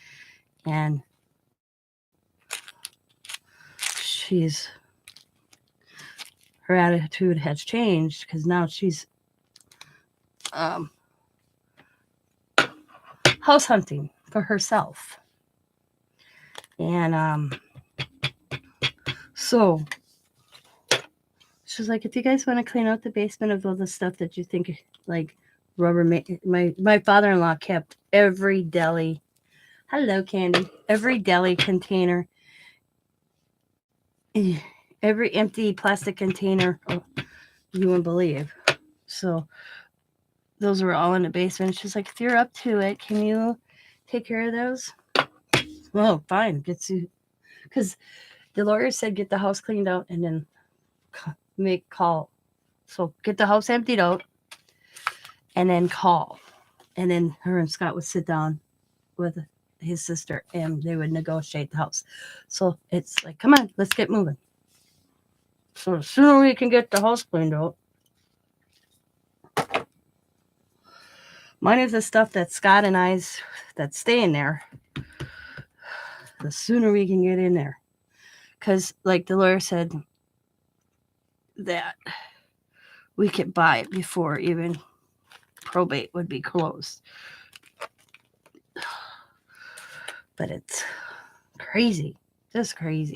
and her attitude has changed because now she's house hunting for herself, and so she's like, if you guys want to clean out the basement of all the stuff that you think like my father-in-law kept every deli. Hello, Candy. Every deli container, every empty plastic container, you wouldn't believe. So those were all in the basement. She's like, if you're up to it, can you take care of those? Well, fine. Because the lawyer said get the house cleaned out and then make call. So get the house emptied out and then call. And then her and Scott would sit down with his sister and they would negotiate the house. So it's like, come on, let's get moving. So the sooner we can get the house cleaned out. Mine is the stuff that Scott and I's that's staying there. The sooner we can get in there. Because like the lawyer said that we could buy it before even probate would be closed. But it's crazy. Just crazy.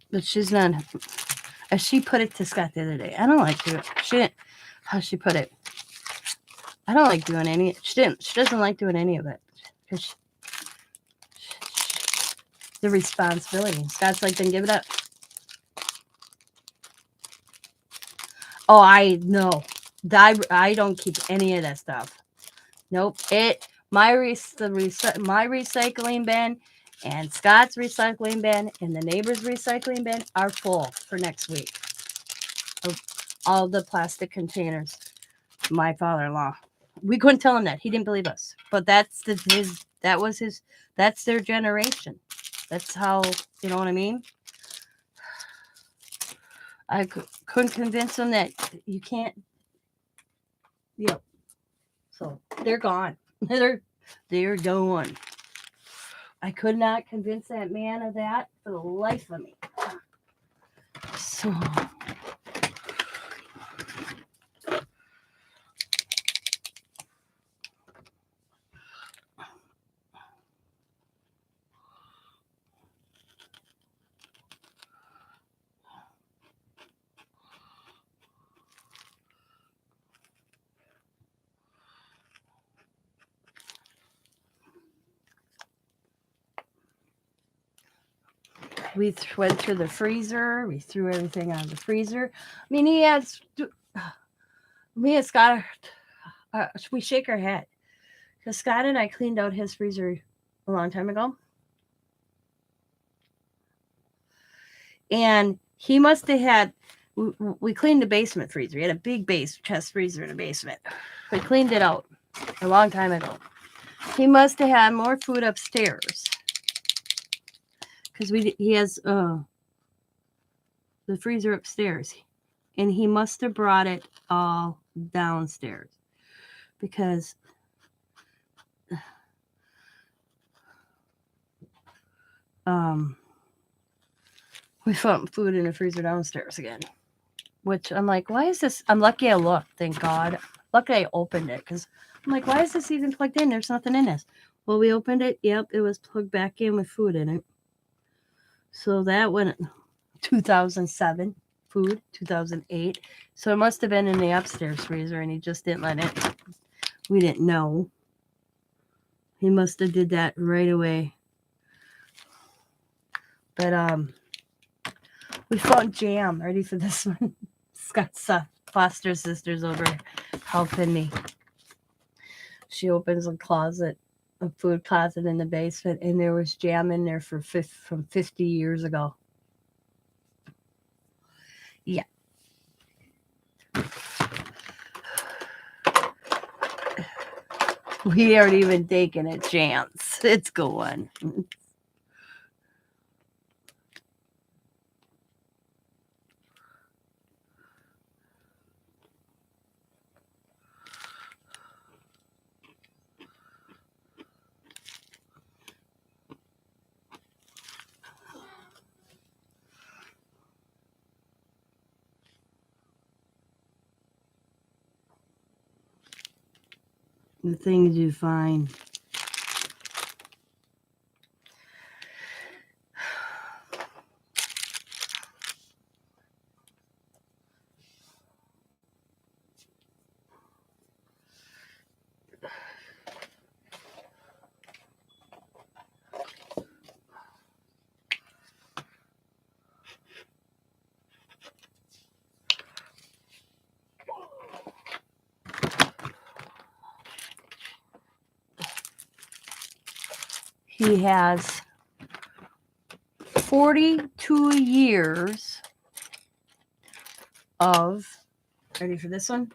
But she's not, as she put it to Scott the other day, I don't like doing, she didn't, how she put it, I don't like doing any, she doesn't like doing any of it. Because the responsibility. Scott's like, then give it up. Oh, I know. I don't keep any of that stuff. Nope. My recycling bin and Scott's recycling bin and the neighbor's recycling bin are full for next week. Of all the plastic containers. My father-in-law. We couldn't tell him that. He didn't believe us. But that's their generation. That's how, you know what I mean? I couldn't convince him that you can't. Yep. So they're gone. They're gone. I could not convince that man of that for the life of me. So we went through the freezer. We threw everything out of the freezer. I mean, me and Scott, we shake our head. Because Scott and I cleaned out his freezer a long time ago. And he must have had, we cleaned the basement freezer. He had a big chest freezer in the basement. We cleaned it out a long time ago. He must have had more food upstairs. Because he has the freezer upstairs. And he must have brought it all downstairs. Because we found food in the freezer downstairs again. Which I'm like, why is this? I'm lucky I looked, thank God. Lucky I opened it. Because I'm like, why is this even plugged in? There's nothing in this. Well, we opened it. Yep, it was plugged back in with food in it. So that went 2007 food, 2008. So it must have been in the upstairs freezer and he just didn't let it. We didn't know. He must have did that right away. But we found jam. Ready for this one? Scott's foster sister's over helping me. She opens a food closet in the basement, and there was jam in there from 50 years ago. Yeah. We aren't even taking a chance. It's going. The things you find. He has 42 years of, ready for this one?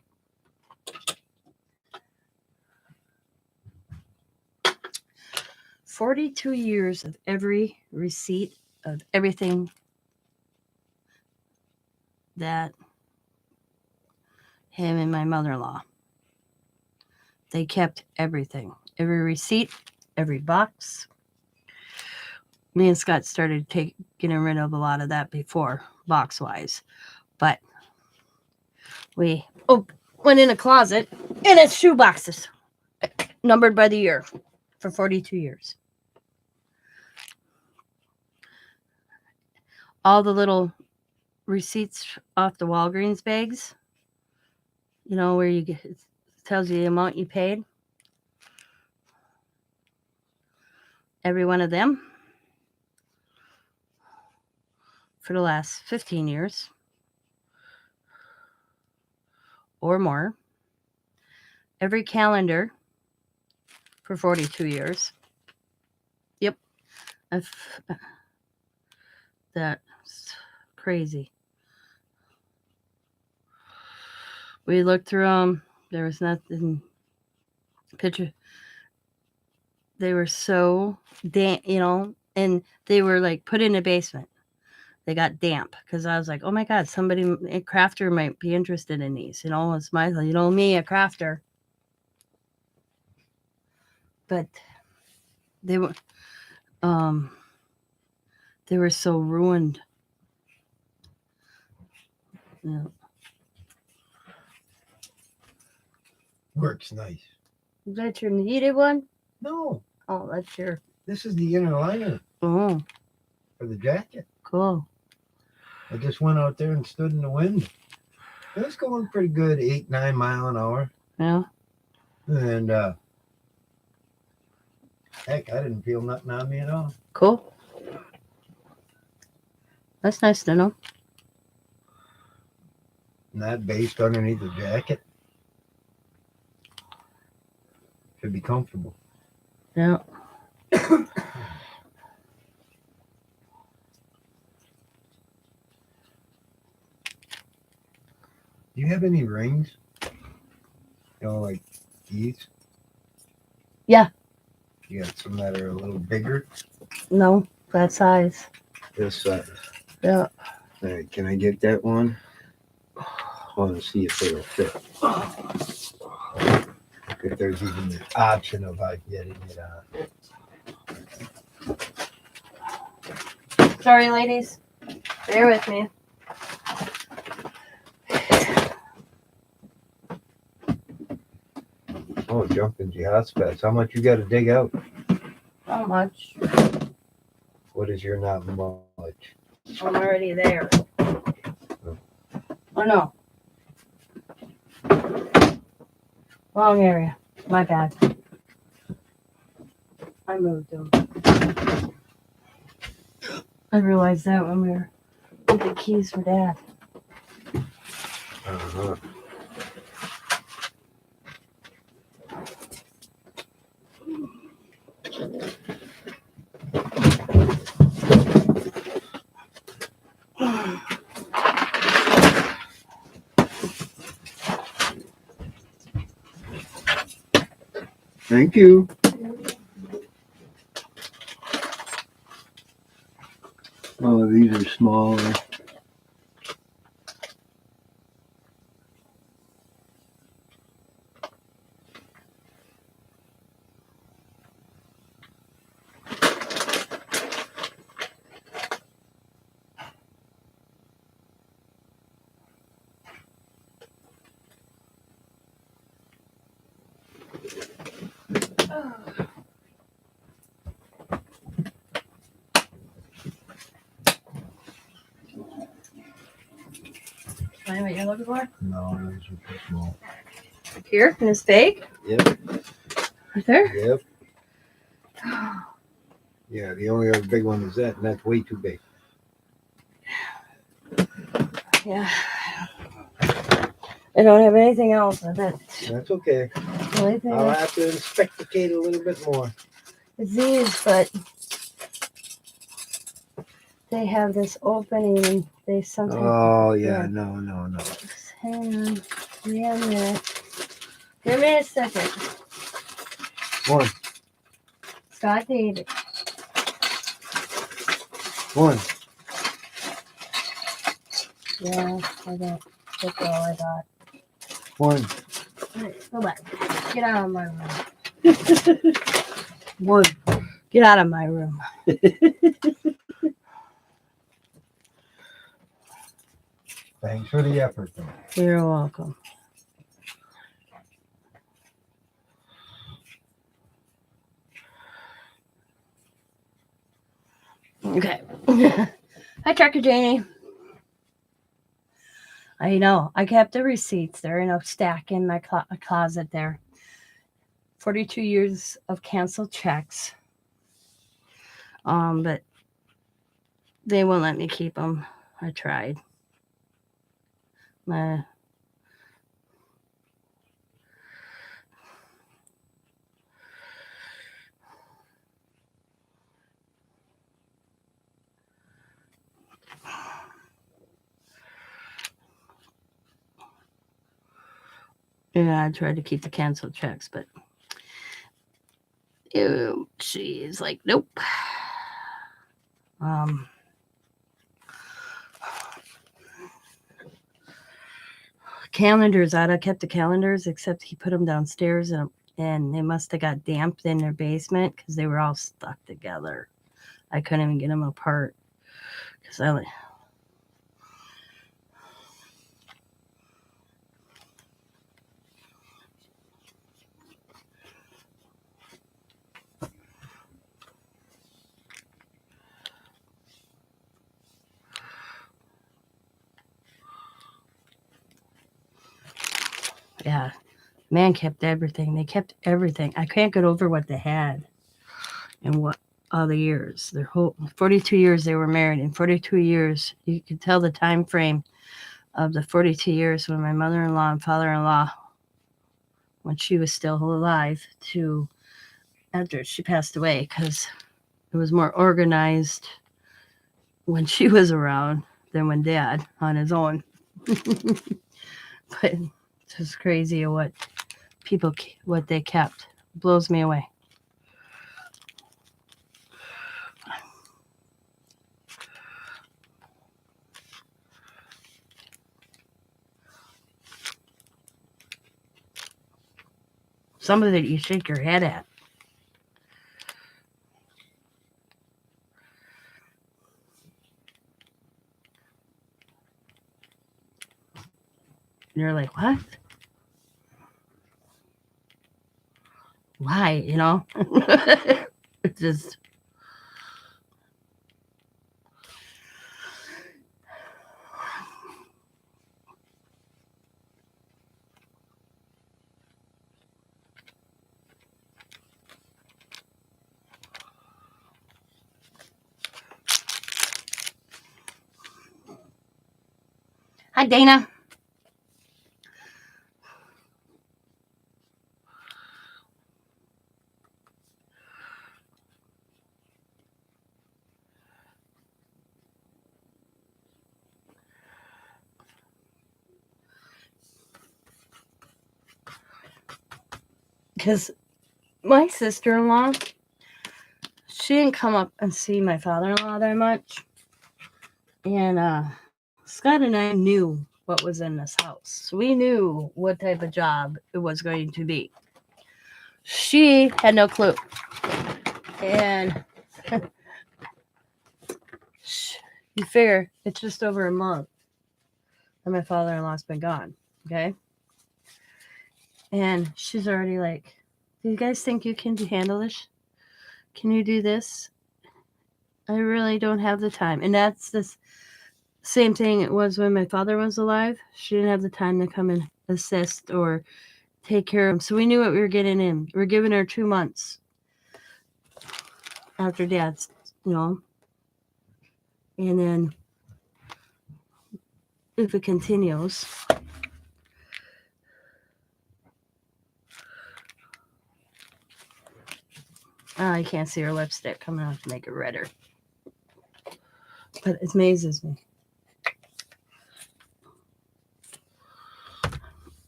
"42 years of every receipt of everything that him and my mother-in-law. They kept everything. Every receipt, every box. Me and Scott started getting rid of a lot of that before, box-wise. But went in a closet, and it's shoe boxes, numbered by the year, for 42 years. All the little receipts off the Walgreens bags, you know, where you get, it tells you the amount you paid. Every one of them for the last 15 years or more. Every calendar for 42 years. Yep. That's crazy. We looked through them. There was nothing. Picture. They were so damp, you know, and they were like put in a basement. They got damp because I was like, oh my God, somebody, a crafter might be interested in these. You know, it's my, you know, me, a crafter. But they were so ruined. Yeah. Works nice. Is that your needed one? No, Oh, that's your. this is the inner liner Oh, for the jacket. cool. I just went out there and stood in the wind. It was going pretty good, 8-9 mile an hour. Yeah. And heck, I didn't feel nothing on me at all. Cool. That's nice to know. And that based underneath the jacket should be comfortable. Yeah. Do you have any rings? You know, like these? Yeah. You got some that are a little bigger? No, that size. This size. Yeah. All right, can I get that one? I want to see if it'll fit. If there's even the option of getting it on. Sorry, ladies. Bear with me. Oh, jumping jihad spats. How much you got to dig out? Not much. What is your not much? I'm already there. Oh, no. Wrong area. My bad. I moved them. I realized that when we were with the keys for Dad. Uh-huh. Thank you. Oh, these are smaller. Find what you're looking for? No, those are too small. Here in this bag? Yep. Right there? Yep. Yeah, the only other big one is that, and that's way too big. Yeah. I don't have anything else. I bet. That's okay. The only thing I'll have to inspecticate a little bit more. is these, but they have this opening and they sometimes. Oh, yeah. no. Just hang on. Give me a minute. Give me a second. One. Scott David. One. Yeah, I got. That's all I got. One. All right, go back. Get out of my room. One. Get out of my room. Thanks for the effort, though. You're welcome. Okay. Hi, Trucker Janie. I know. I kept the receipts. They're in a stack in my closet there. 42 years of canceled checks. But they won't let me keep them. I tried. Yeah, I tried to keep the canceled checks, but she's like, nope. Calendars out. I kept the calendars, except he put them downstairs, and they must have got damp in their basement because they were all stuck together. I couldn't even get them apart because I. Yeah, man kept everything. They kept everything. I can't get over what they had and what all the years. Their whole 42 years they were married. In 42 years, you could tell the time frame of the 42 years when my mother-in-law and father-in-law, when she was still alive, to after she passed away, because it was more organized when she was around than when Dad on his own. But it's just crazy what people, what they kept. Blows me away. Somebody that you shake your head at. And you're like, what? Why? You know? It's just. Hi, Dana. Because my sister-in-law, she didn't come up and see my father-in-law that much. And Scott and I knew what was in this house. We knew what type of job it was going to be. She had no clue. And you figure it's just over a month that my father-in-law's been gone. Okay? And she's already like, do you guys think you can handle this? Can you do this? I really don't have the time. And that's the same thing it was when my father was alive. She didn't have the time to come and assist or take care of him. So we knew what we were getting in. We were giving her 2 months after Dad's, you know. And then if it continues. Oh, I can't see her lipstick coming out to make it redder. But it amazes me.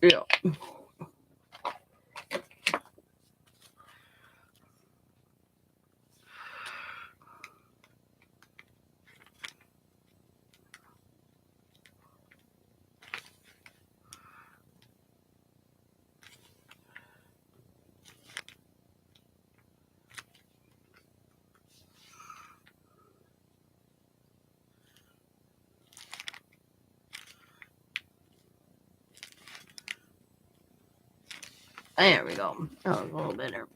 Yeah. There we go. Oh, a little better.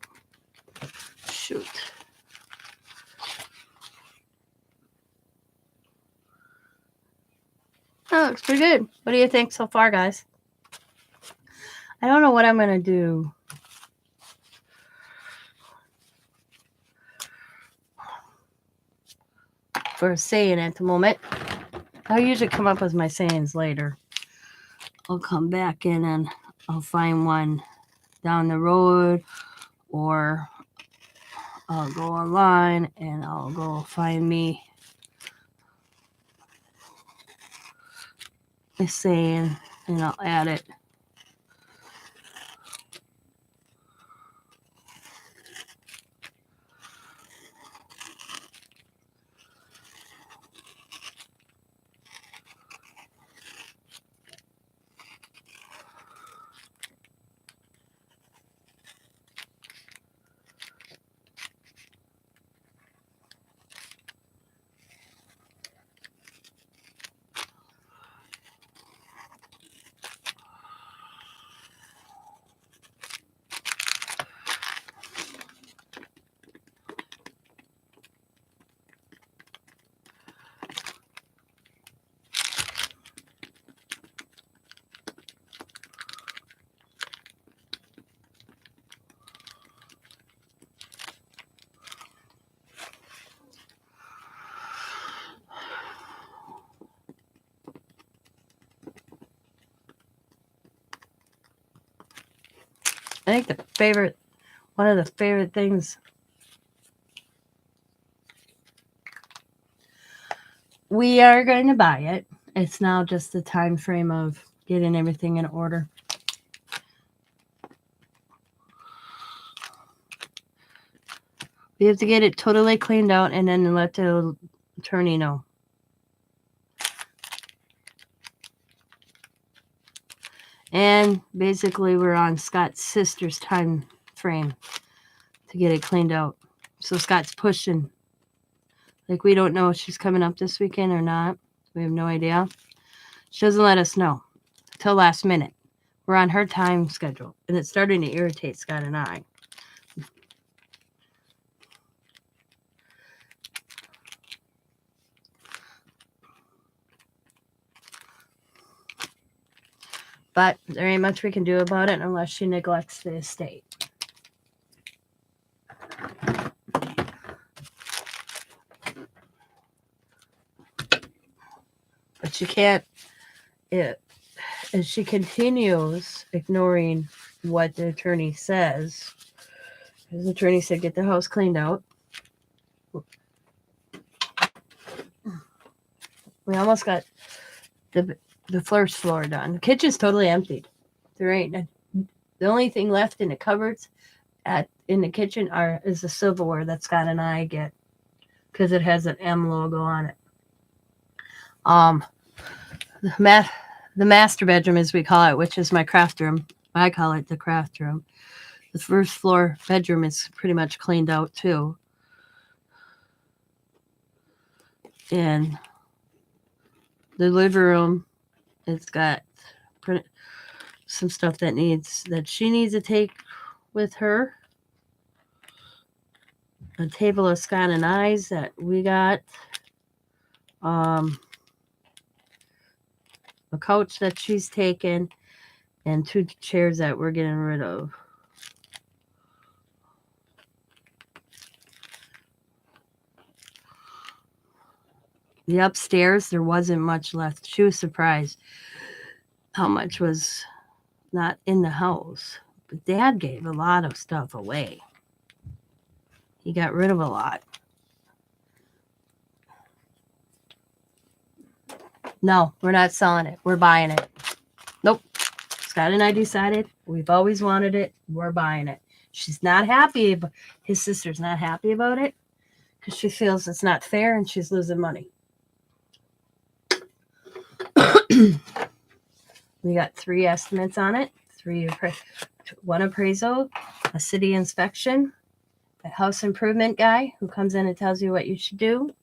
Shoot. Oh, looks pretty good. What do you think so far, guys? I don't know what I'm going to do. For a saying at the moment. I usually come up with my sayings later. I'll come back in and I'll find one down the road, or I'll go online and I'll go find me a saying and I'll add it. I think one of the favorite things we are going to buy it. It's now just the time frame of getting everything in order. We have to get it totally cleaned out and then let the attorney know. And basically we're on Scott's sister's time frame to get it cleaned out. So Scott's pushing. Like, we don't know if she's coming up this weekend or not. We have no idea. She doesn't let us know till last minute. We're on her time schedule, and it's starting to irritate Scott and I. But there ain't much we can do about it unless she neglects the estate. But she can't, if she continues ignoring what the attorney says, the attorney said get the house cleaned out. We almost got the first floor done. The kitchen's totally emptied. There ain't the only thing left in the cupboards in the kitchen is the silverware that Scott and I get because it has an M logo on it. The master bedroom, as we call it, which is my craft room. I call it the craft room. The first floor bedroom is pretty much cleaned out too. And the living room, it's got some stuff that she needs to take with her. A table of Scott and I's that we got. A couch that she's taken, and 2 chairs that we're getting rid of. The upstairs, there wasn't much left. She was surprised how much was not in the house. But Dad gave a lot of stuff away. He got rid of a lot. No, we're not selling it. We're buying it. Nope. Scott and I decided we've always wanted it. We're buying it. She's not happy, but his sister's not happy about it because she feels it's not fair and she's losing money. We got 3 estimates on it. 1 appraisal, a city inspection, a house improvement guy who comes in and tells you what you should do,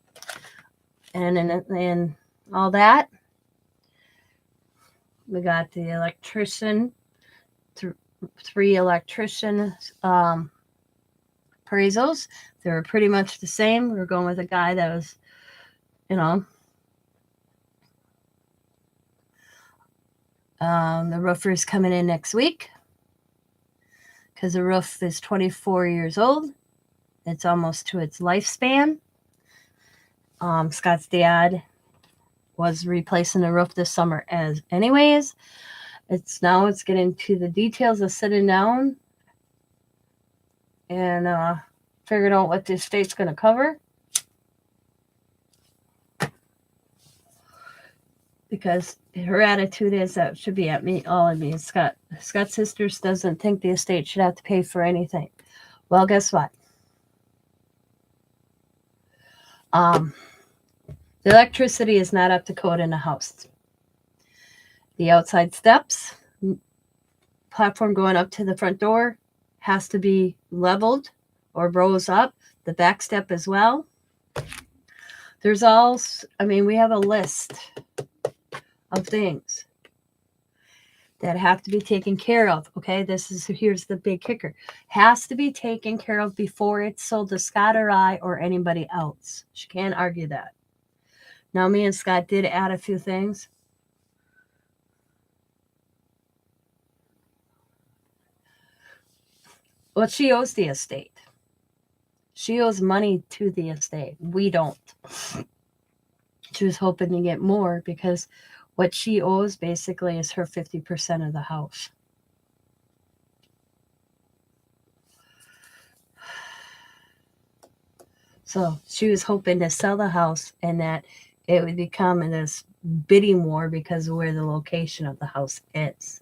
and all that. We got the electrician, 3 electrician appraisals. They were pretty much the same. We were going with a guy that was, The roofer's coming in next week because the roof is 24 years old. It's almost to its lifespan. Scott's dad was replacing the roof this summer as anyways. It's getting to the details of sitting down and figuring out what the estate's going to cover. Because her attitude is that should be at me, all of me. Scott's sisters doesn't think the estate should have to pay for anything. Well, guess what? The electricity is not up to code in the house. The outside steps, platform going up to the front door, has to be leveled or rose up. The back step as well. We have a list of things that have to be taken care of. Okay, here's the big kicker. Has to be taken care of before it's sold to Scott or I or anybody else. She can't argue that. Now, me and Scott did add a few things. Well, she owes the estate. She owes money to the estate. We don't. She was hoping to get more because what she owes basically is her 50% of the house. So she was hoping to sell the house and that it would become this bidding war because of where the location of the house is.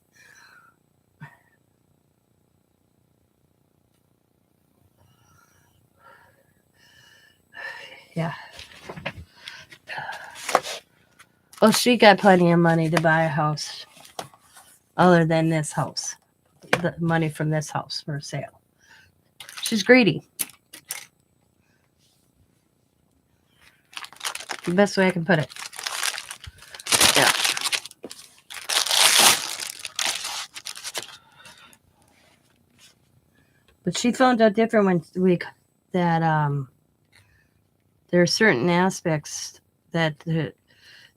Yeah. Well, she got plenty of money to buy a house other than this house. The money from this house for sale. She's greedy. The best way I can put it. Yeah. But she found out different that there are certain aspects that the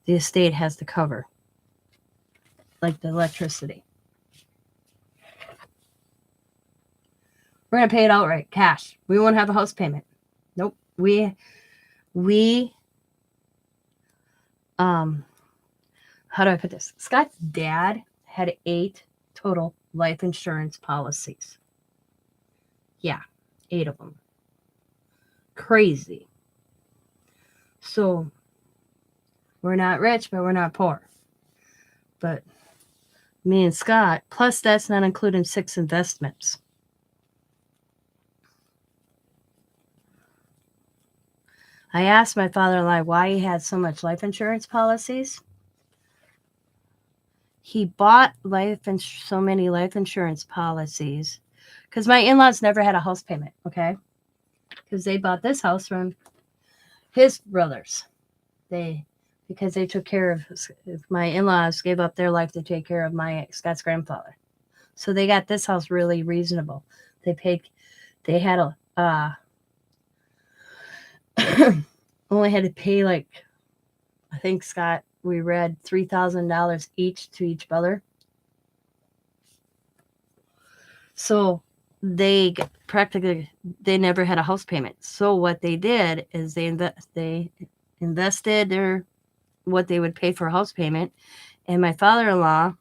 estate has to cover, like the electricity. We're going to pay it outright, cash. We won't have a house payment. Nope. How do I put this? Scott's dad had 8 total life insurance policies. Yeah, 8 of them. Crazy. So, we're not rich, but we're not poor. But me and Scott, plus that's not including 6 investments. I asked my father-in-law why he had so much life insurance policies. He bought so many life insurance policies because my in-laws never had a house payment, okay? Because they bought this house from his brothers. Because they took care of, my in-laws gave up their life to take care of Scott's grandfather. So they got this house really reasonable. They had only had to pay I think Scott, we read $3,000 each to each brother. So they never had a house payment. So what they did is they invested what they would pay for a house payment. And my father-in-law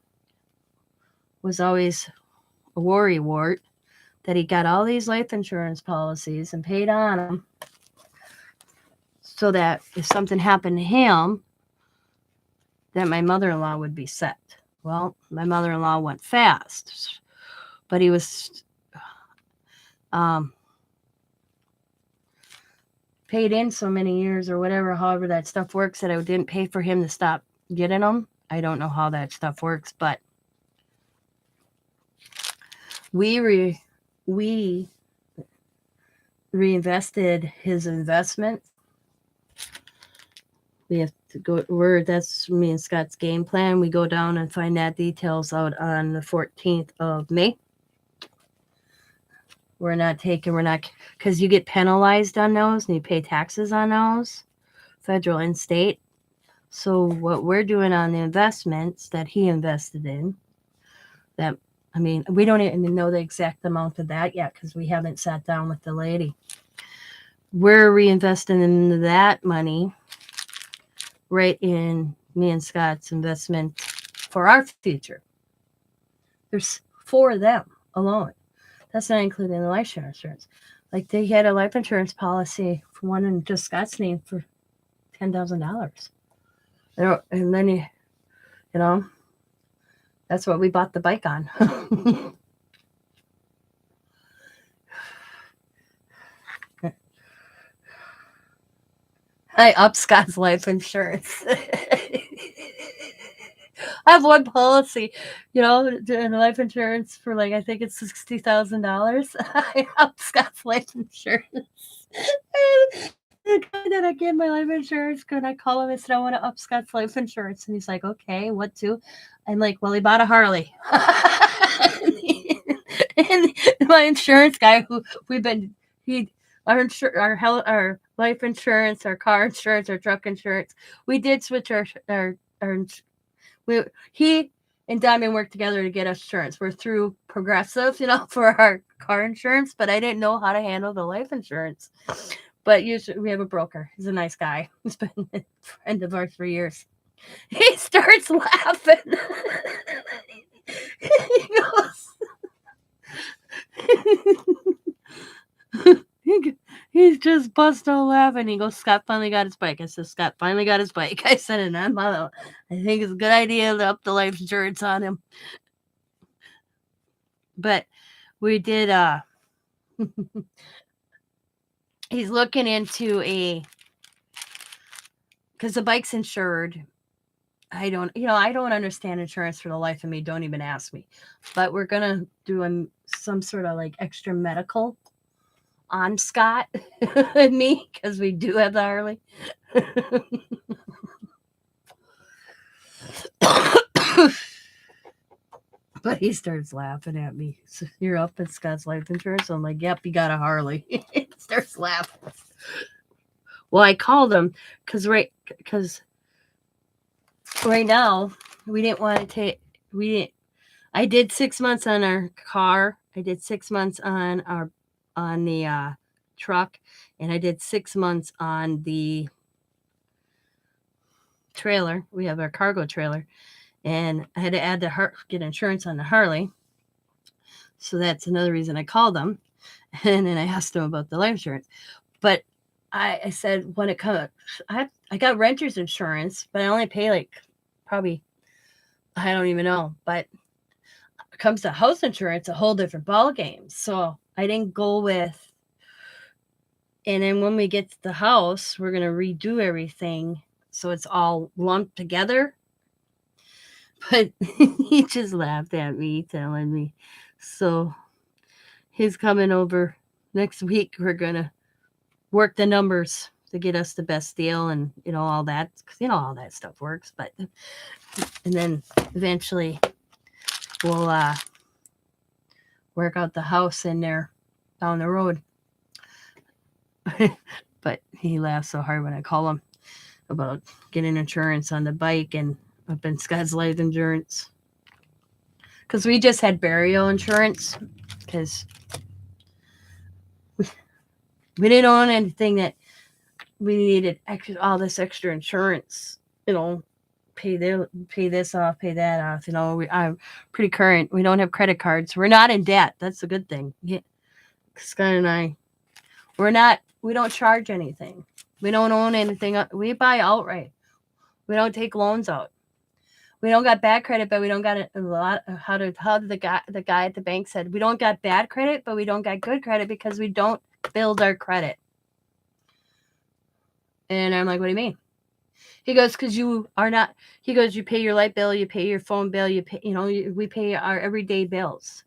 was always a worrywart that he got all these life insurance policies and paid on them so that if something happened to him, that my mother-in-law would be set. Well, my mother-in-law went fast, but he was paid in so many years or whatever, however that stuff works, that I didn't pay for him to stop getting them. I don't know how that stuff works, but we reinvested his investment. We have to go, that's me and Scott's game plan. We go down and find that details out on the 14th of May. We're not, because you get penalized on those and you pay taxes on those, federal and state. So what we're doing on the investments that he invested in, that I mean, we don't even know the exact amount of that yet because we haven't sat down with the lady. We're reinvesting into that money right in me and Scott's investment for our future. There's 4 of them alone. That's not including the life insurance. Like they had a life insurance policy for one in just Scott's name for $10,000. And then you know, that's what we bought the bike on. I up Scott's life insurance. I have one policy, in life insurance for like I think it's $60,000. I up Scott's life insurance. The guy that I gave my life insurance, when I call him and said I want to up Scott's life insurance, and he's like, "Okay, what to?" I'm like, "Well, he bought a Harley." And my insurance guy, who our life insurance, our car insurance, our truck insurance, we did switch he and Diamond worked together to get us insurance. We're through Progressive, for our car insurance, but I didn't know how to handle the life insurance. But usually we have a broker. He's a nice guy. He's been a friend of ours for years. He starts laughing. He goes, he's just bust out laughing. He goes, Scott finally got his bike. I said, Scott finally got his bike. I said, and I think it's a good idea to up the life insurance on him. But we did, he's looking into because the bike's insured. I don't understand insurance for the life of me. Don't even ask me. But we're going to do some sort of like extra medical on Scott and me because we do have the Harley. But he starts laughing at me. So you're up at Scott's life insurance? I'm like, yep, you got a Harley. He starts laughing. Well, I called him because right now we didn't want to take. I did 6 months on our car. I did 6 months on the truck, and I did 6 months on the trailer. We have our cargo trailer, and I had to add get insurance on the Harley. So that's another reason I called them, and then I asked them about the life insurance. But I said when it comes, I got renter's insurance, but I only pay like probably, I don't even know. But it comes to house insurance, a whole different ball game. So I didn't go with. And then when we get to the house, we're gonna redo everything so it's all lumped together. But he just laughed at me, telling me. So he's coming over next week. We're gonna work the numbers to get us the best deal and all that, because all that stuff works. But and then eventually we'll work out the house in there down the road. But he laughs so hard when I call him about getting insurance on the bike and up in Scott's life insurance, because we just had burial insurance because we didn't own anything that we needed all this extra insurance, pay this off, pay that off. I'm pretty current. We don't have credit cards. We're not in debt. That's a good thing. Yeah. Scott and I, we don't charge anything. We don't own anything. We buy outright. We don't take loans out. We don't got bad credit, but we don't got a lot. How did the guy at the bank said, we don't got bad credit, but we don't got good credit because we don't build our credit. And I'm like, what do you mean? He goes, because you are not. He goes, you pay your light bill, you pay your phone bill, you pay. We pay our everyday bills,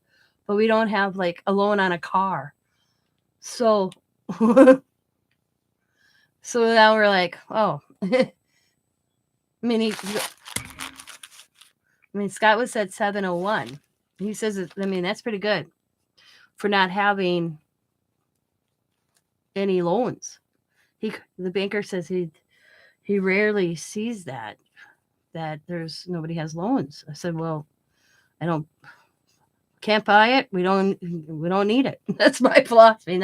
but we don't have like a loan on a car. So, so now we're like, oh. I mean, Scott was at 701. He says, that's pretty good for not having any loans. The banker says he rarely sees that there's nobody has loans. I said, well, I can't buy it. We don't need it. That's my philosophy. And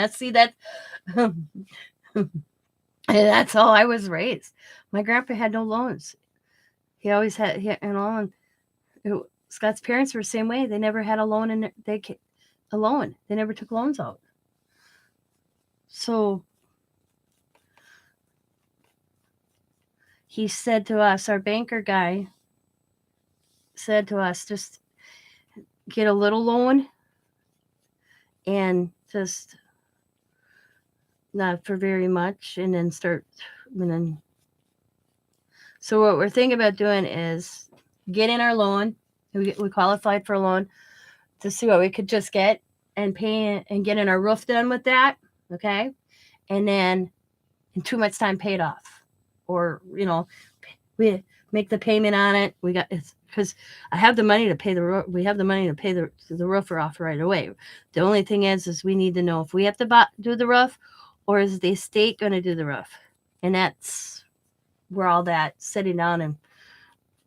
and that's how I was raised. My grandpa had no loans. He always had, Scott's parents were the same way. They never had a loan They never took loans out. So he said to us, our banker guy said to us, just get a little loan and just not for very much, and then so what we're thinking about doing is getting our loan. We qualified for a loan to see what we could just get and pay and getting our roof done with that. Okay. And then in 2 months time pay it off, or, we make the payment on it. Because I have the money to pay the roof. We have the money to pay the roofer off right away. The only thing is we need to know if we have to do the roof, or is the estate going to do the roof? And that's where all that sitting down and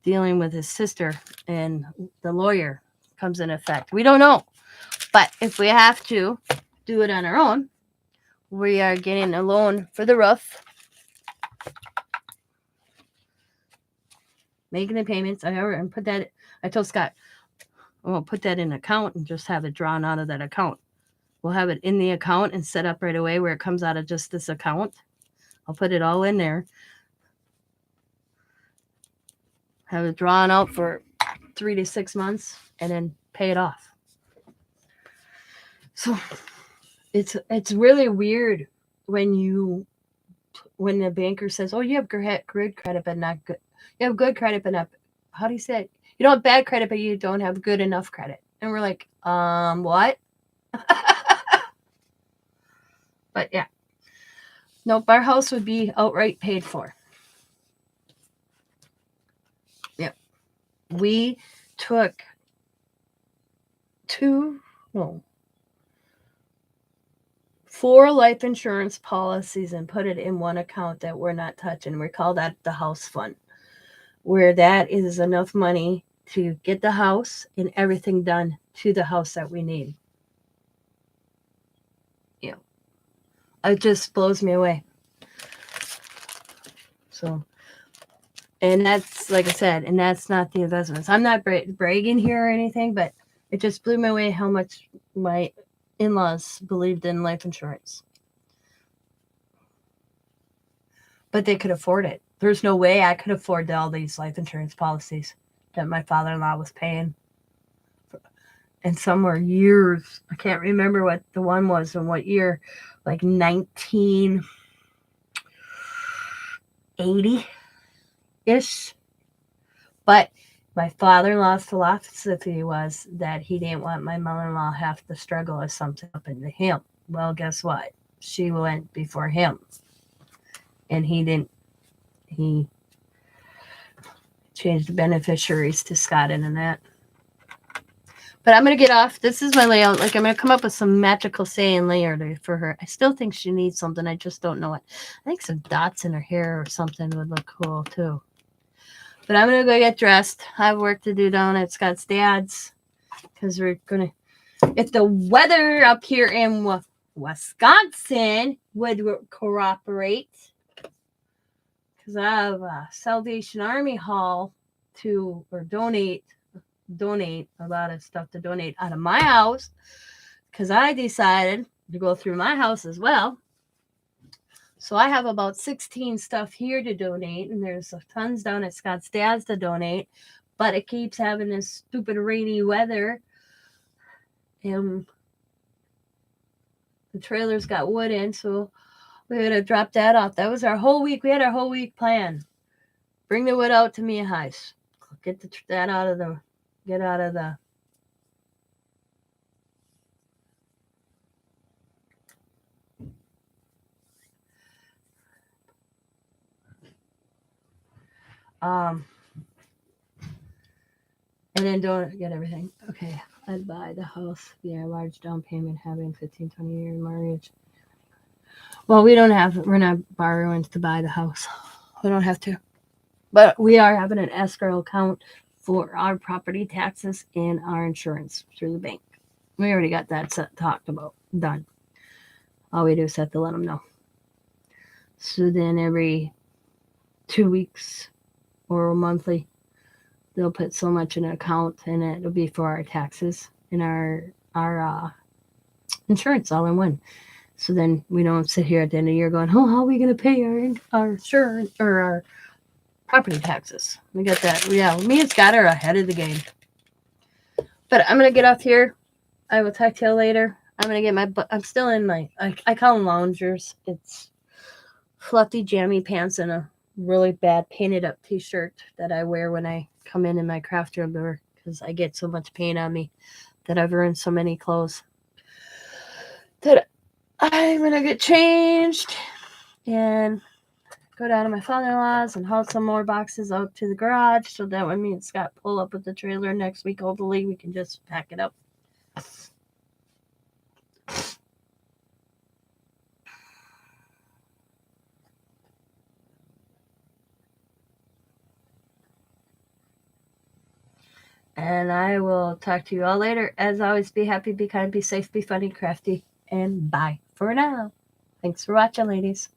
dealing with his sister and the lawyer comes in effect. We don't know. But if we have to do it on our own, we are getting a loan for the roof, making the payments. I told Scott, we'll put that in an account and just have it drawn out of that account. We'll have it in the account and set up right away where it comes out of just this account. I'll put it all in there. Have it drawn out for 3 to 6 months and then pay it off. So it's really weird when the banker says, "Oh, you have good credit, but not good. You have good credit, but not." How do you say it? You don't have bad credit, but you don't have good enough credit. And we're like, what? But yeah, nope. Our house would be outright paid for. Yep. We took 4 life insurance policies and put it in one account that we're not touching. We call that the house fund, where that is enough money to get the house and everything done to the house that we need. Yeah. It just blows me away. So, and that's, like I said, and that's not the investments. I'm not bragging here or anything, but it just blew me away how much my in-laws believed in life insurance. But they could afford it. There's no way I could afford all these life insurance policies that my father-in-law was paying. And some were years. I can't remember what the one was and what year, like 1980-ish. But my father-in-law's philosophy was that he didn't want my mother-in-law have to struggle if something happened to him. Well, guess what? She went before him. And he changed the beneficiaries to Scott and that. But I'm going to get off. This is my layout. Like, I'm going to come up with some magical saying layer for her. I still think she needs something. I just don't know what. I think some dots in her hair or something would look cool, too. But I'm going to go get dressed. I have work to do down at Scott's dad's. Because we're going to... If the weather up here in Wisconsin would cooperate... Because I have a Salvation Army haul donate a lot of stuff to donate out of my house, because I decided to go through my house as well. So I have about 16 stuff here to donate, and there's tons down at Scott's dad's to donate, but it keeps having this stupid rainy weather, and the trailer's got wood in, so we had to drop that off. That was our whole week. We had our whole week planned. Bring the wood out to Mia Heist. Get that out of the... Get out of the... And then don't get everything. Okay. I'd buy the house via large down payment, having 15, 20-year mortgage. Well, we're not borrowing to buy the house. we don't have to. But we are having an escrow account for our property taxes and our insurance through the bank. We already got that talked about, done. All we do is have to let them know. So then every 2 weeks or monthly, they'll put so much in an account, and it'll be for our taxes and our insurance all in one. So then we don't sit here at the end of the year going, oh, how are we going to pay our insurance or our property taxes? We got that. Yeah, me and Scott are ahead of the game. But I'm going to get off here. I will talk to you later. I'm going to get I'm still in my, I call them loungers. It's fluffy, jammy pants and a really bad painted up t-shirt that I wear when I come in my craft room door because I get so much paint on me that I've ruined so many clothes that I'm going to get changed and go down to my father-in-law's and haul some more boxes out to the garage so that when me and Scott pull up with the trailer next week, hopefully we can just pack it up. And I will talk to you all later. As always, be happy, be kind, be safe, be funny, crafty, and bye for now. Thanks for watching, ladies.